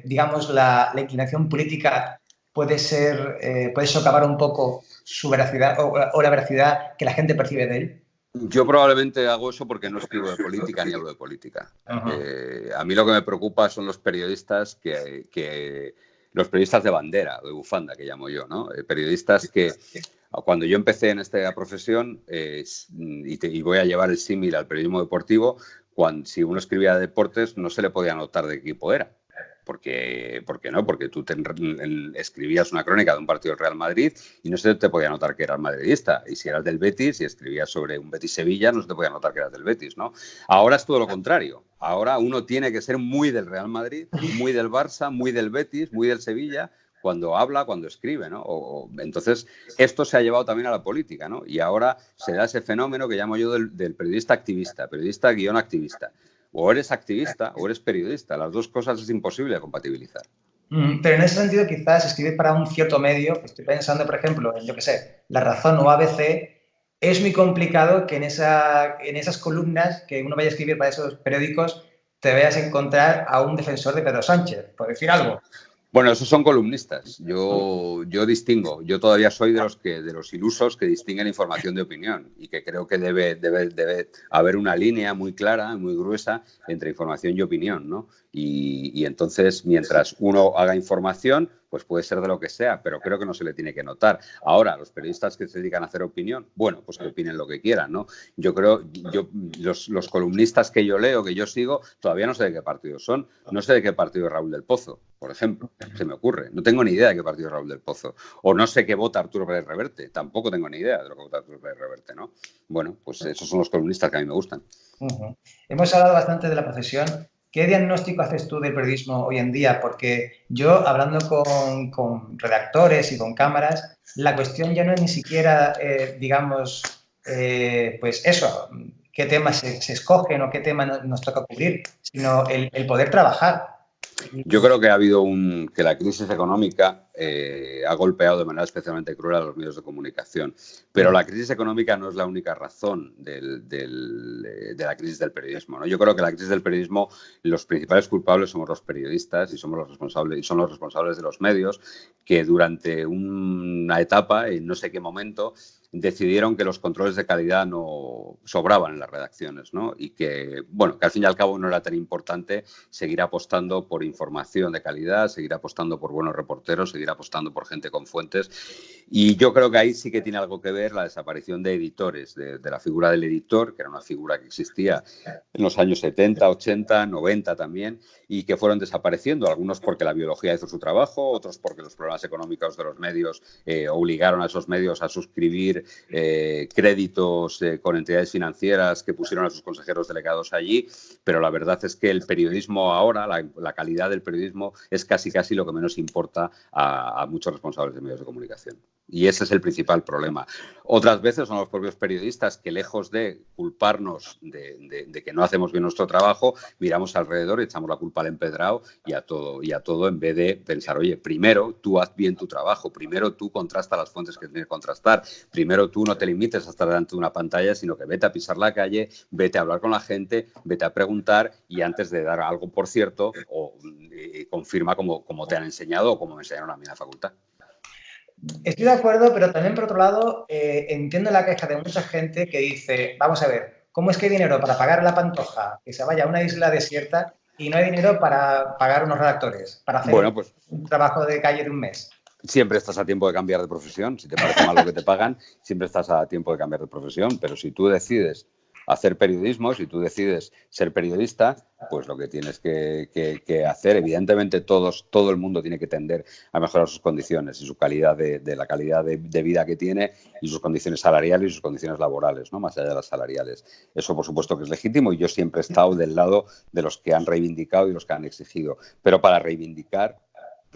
digamos, la inclinación política puede socavar un poco su veracidad o la veracidad que la gente percibe de él? Yo probablemente hago eso porque no escribo de política ni hablo de política. A mí lo que me preocupa son los periodistas los periodistas de bandera, de bufanda, que llamo yo, ¿no? Periodistas que cuando yo empecé en esta profesión, y voy a llevar el símil al periodismo deportivo, si uno escribía de deportes no se le podía notar de qué equipo era. ¿Por qué no? Porque tú escribías una crónica de un partido del Real Madrid y no se te podía notar que eras madridista. Y si eras del Betis y escribías sobre un Betis-Sevilla, no se te podía notar que eras del Betis, ¿no? Ahora es todo lo contrario. Ahora uno tiene que ser muy del Real Madrid, muy del Barça, muy del Betis, muy del Sevilla, cuando habla, cuando escribe, ¿no? Entonces, esto se ha llevado también a la política, ¿no? Y ahora se da ese fenómeno que llamo yo del periodista activista, periodista-activista. O eres activista o eres periodista. Las dos cosas es imposible compatibilizar. Pero en ese sentido, quizás escribir para un cierto medio, estoy pensando, por ejemplo, en, yo qué sé, La Razón o ABC, es muy complicado que en esas columnas que uno vaya a escribir para esos periódicos te vayas a encontrar a un defensor de Pedro Sánchez, por decir algo. Bueno, esos son columnistas. Yo distingo. Yo todavía soy de los ilusos que distinguen información de opinión y que creo que debe haber una línea muy clara, muy gruesa entre información y opinión, ¿no? Y entonces, mientras uno haga información, pues puede ser de lo que sea, pero creo que no se le tiene que notar. Ahora, los periodistas que se dedican a hacer opinión, bueno, pues que opinen lo que quieran, ¿no? Yo creo, los columnistas que yo leo, que yo sigo, todavía no sé de qué partido son. No sé de qué partido es Raúl del Pozo, por ejemplo. Se me ocurre. No tengo ni idea de qué partido es Raúl del Pozo. O no sé qué vota Arturo Pérez Reverte. Tampoco tengo ni idea de lo que vota Arturo Pérez Reverte, ¿no? Bueno, pues esos son los columnistas que a mí me gustan. Hemos hablado bastante de la profesión. ¿Qué diagnóstico haces tú del periodismo hoy en día? Porque yo, hablando con redactores y con cámaras, la cuestión ya no es ni siquiera, digamos, pues eso, qué temas se escogen o qué temas nos toca cubrir, sino el poder trabajar. Yo creo que ha habido que la crisis económica ha golpeado de manera especialmente cruel a los medios de comunicación. Pero la crisis económica no es la única razón de la crisis del periodismo, ¿no? Yo creo que la crisis del periodismo, los principales culpables somos los periodistas y son los responsables de los medios que durante una etapa, en no sé qué momento, decidieron que los controles de calidad no sobraban en las redacciones, ¿no? Y que, bueno, que al fin y al cabo no era tan importante seguir apostando por información de calidad, seguir apostando por buenos reporteros, seguir apostando por gente con fuentes. Y yo creo que ahí sí que tiene algo que ver la desaparición de editores, de la figura del editor, que era una figura que existía en los años 70, 80, 90 también, y que fueron desapareciendo, algunos porque la biología hizo su trabajo, otros porque los problemas económicos de los medios obligaron a esos medios a suscribir créditos con entidades financieras que pusieron a sus consejeros delegados allí, pero la verdad es que el periodismo ahora, la calidad del periodismo es casi lo que menos importa a muchos responsables de medios de comunicación. Y ese es el principal problema. Otras veces son los propios periodistas que, lejos de culparnos de que no hacemos bien nuestro trabajo, miramos alrededor y echamos la culpa al empedrado y a todo en vez de pensar, oye, primero tú haz bien tu trabajo, primero tú contrasta las fuentes que tienes que contrastar, primero tú no te limites a estar delante de una pantalla, sino que vete a pisar la calle, vete a hablar con la gente, vete a preguntar y antes de dar algo por cierto, confirma como te han enseñado o como me enseñaron a mí en la facultad. Estoy de acuerdo, pero también, por otro lado, entiendo la queja de mucha gente que dice, vamos a ver, ¿cómo es que hay dinero para pagar la Pantoja, que se vaya a una isla desierta, y no hay dinero para pagar unos redactores, para hacer un trabajo de calle de un mes? Siempre estás a tiempo de cambiar de profesión. Si te parece mal lo que te pagan, siempre estás a tiempo de cambiar de profesión. Pero si tú decides hacer periodismo, si tú decides ser periodista, pues lo que tienes que hacer, evidentemente todo el mundo tiene que tender a mejorar sus condiciones y su calidad la calidad de vida que tiene y sus condiciones salariales y sus condiciones laborales, ¿no? Más allá de las salariales. Eso, por supuesto, que es legítimo y yo siempre he estado del lado de los que han reivindicado y los que han exigido. Pero para reivindicar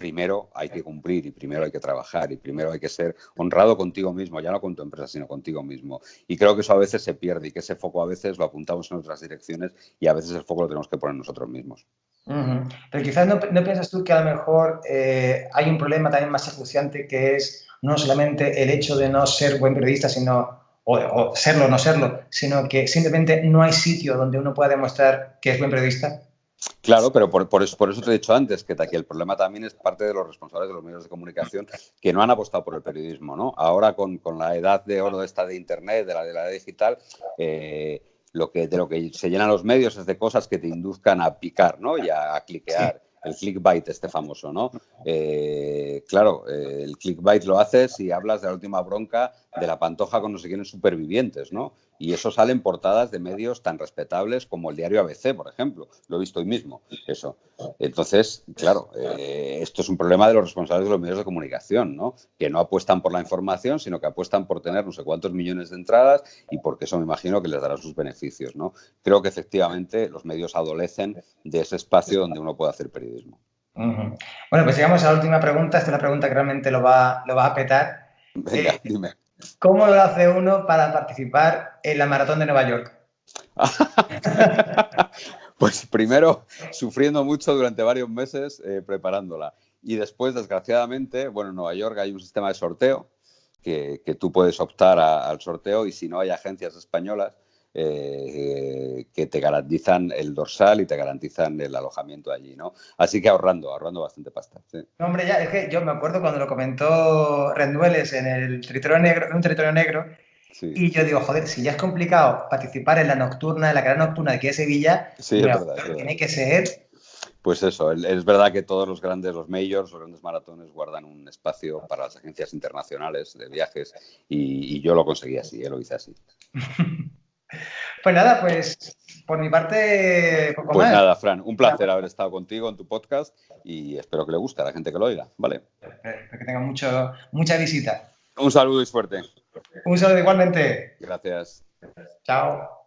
primero hay que cumplir y primero hay que trabajar y primero hay que ser honrado contigo mismo, ya no con tu empresa, sino contigo mismo. Y creo que eso a veces se pierde y que ese foco a veces lo apuntamos en otras direcciones y a veces el foco lo tenemos que poner nosotros mismos. Pero quizás no piensas tú que a lo mejor hay un problema también más acuciante, que es no solamente el hecho de no ser buen periodista, sino o serlo o no serlo, sino que simplemente no hay sitio donde uno pueda demostrar que es buen periodista. Claro, pero por eso te he dicho antes que el problema también es parte de los responsables de los medios de comunicación que no han apostado por el periodismo, ¿no? Ahora con la edad de oro esta de Internet, de la edad digital, de lo que se llenan los medios es de cosas que te induzcan a picar, ¿no? Y a cliquear. Sí. El clickbait famoso, ¿no? Claro, el clickbait lo haces si hablas de la última bronca de la Pantoja con no sé quiénes supervivientes, ¿no? Y eso sale en portadas de medios tan respetables como el diario ABC, por ejemplo. Lo he visto hoy mismo, eso. Entonces, claro, esto es un problema de los responsables de los medios de comunicación, ¿no? Que no apuestan por la información, sino que apuestan por tener no sé cuántos millones de entradas y porque eso me imagino que les dará sus beneficios, ¿no? Creo que efectivamente los medios adolecen de ese espacio donde uno puede hacer periodismo. Bueno, pues llegamos a la última pregunta. Esta es la pregunta que realmente lo va a petar. Venga, dime. ¿Cómo lo hace uno para participar en la maratón de Nueva York? Pues primero, sufriendo mucho durante varios meses preparándola. Y después, desgraciadamente, bueno, en Nueva York hay un sistema de sorteo que tú puedes optar al sorteo y si no hay agencias españolas que te garantizan el dorsal y te garantizan el alojamiento allí, ¿no? Así que ahorrando bastante pasta. Sí. No, hombre, ya, es que yo me acuerdo cuando lo comentó Rendueles en un territorio negro, sí. Y yo digo, joder, si ya es complicado participar en la carrera nocturna de aquí de Sevilla, sí, es verdad. Tiene que ser... Pues eso, es verdad que todos los majors, los grandes maratones guardan un espacio para las agencias internacionales de viajes y yo lo conseguí así, lo hice así. Pues nada, pues por mi parte, poco pues más. Nada, Fran, un placer haber estado contigo en tu podcast y espero que le guste a la gente que lo oiga. Vale. Espero que tenga mucha visita. Un saludo y suerte. Un saludo igualmente. Gracias. Chao.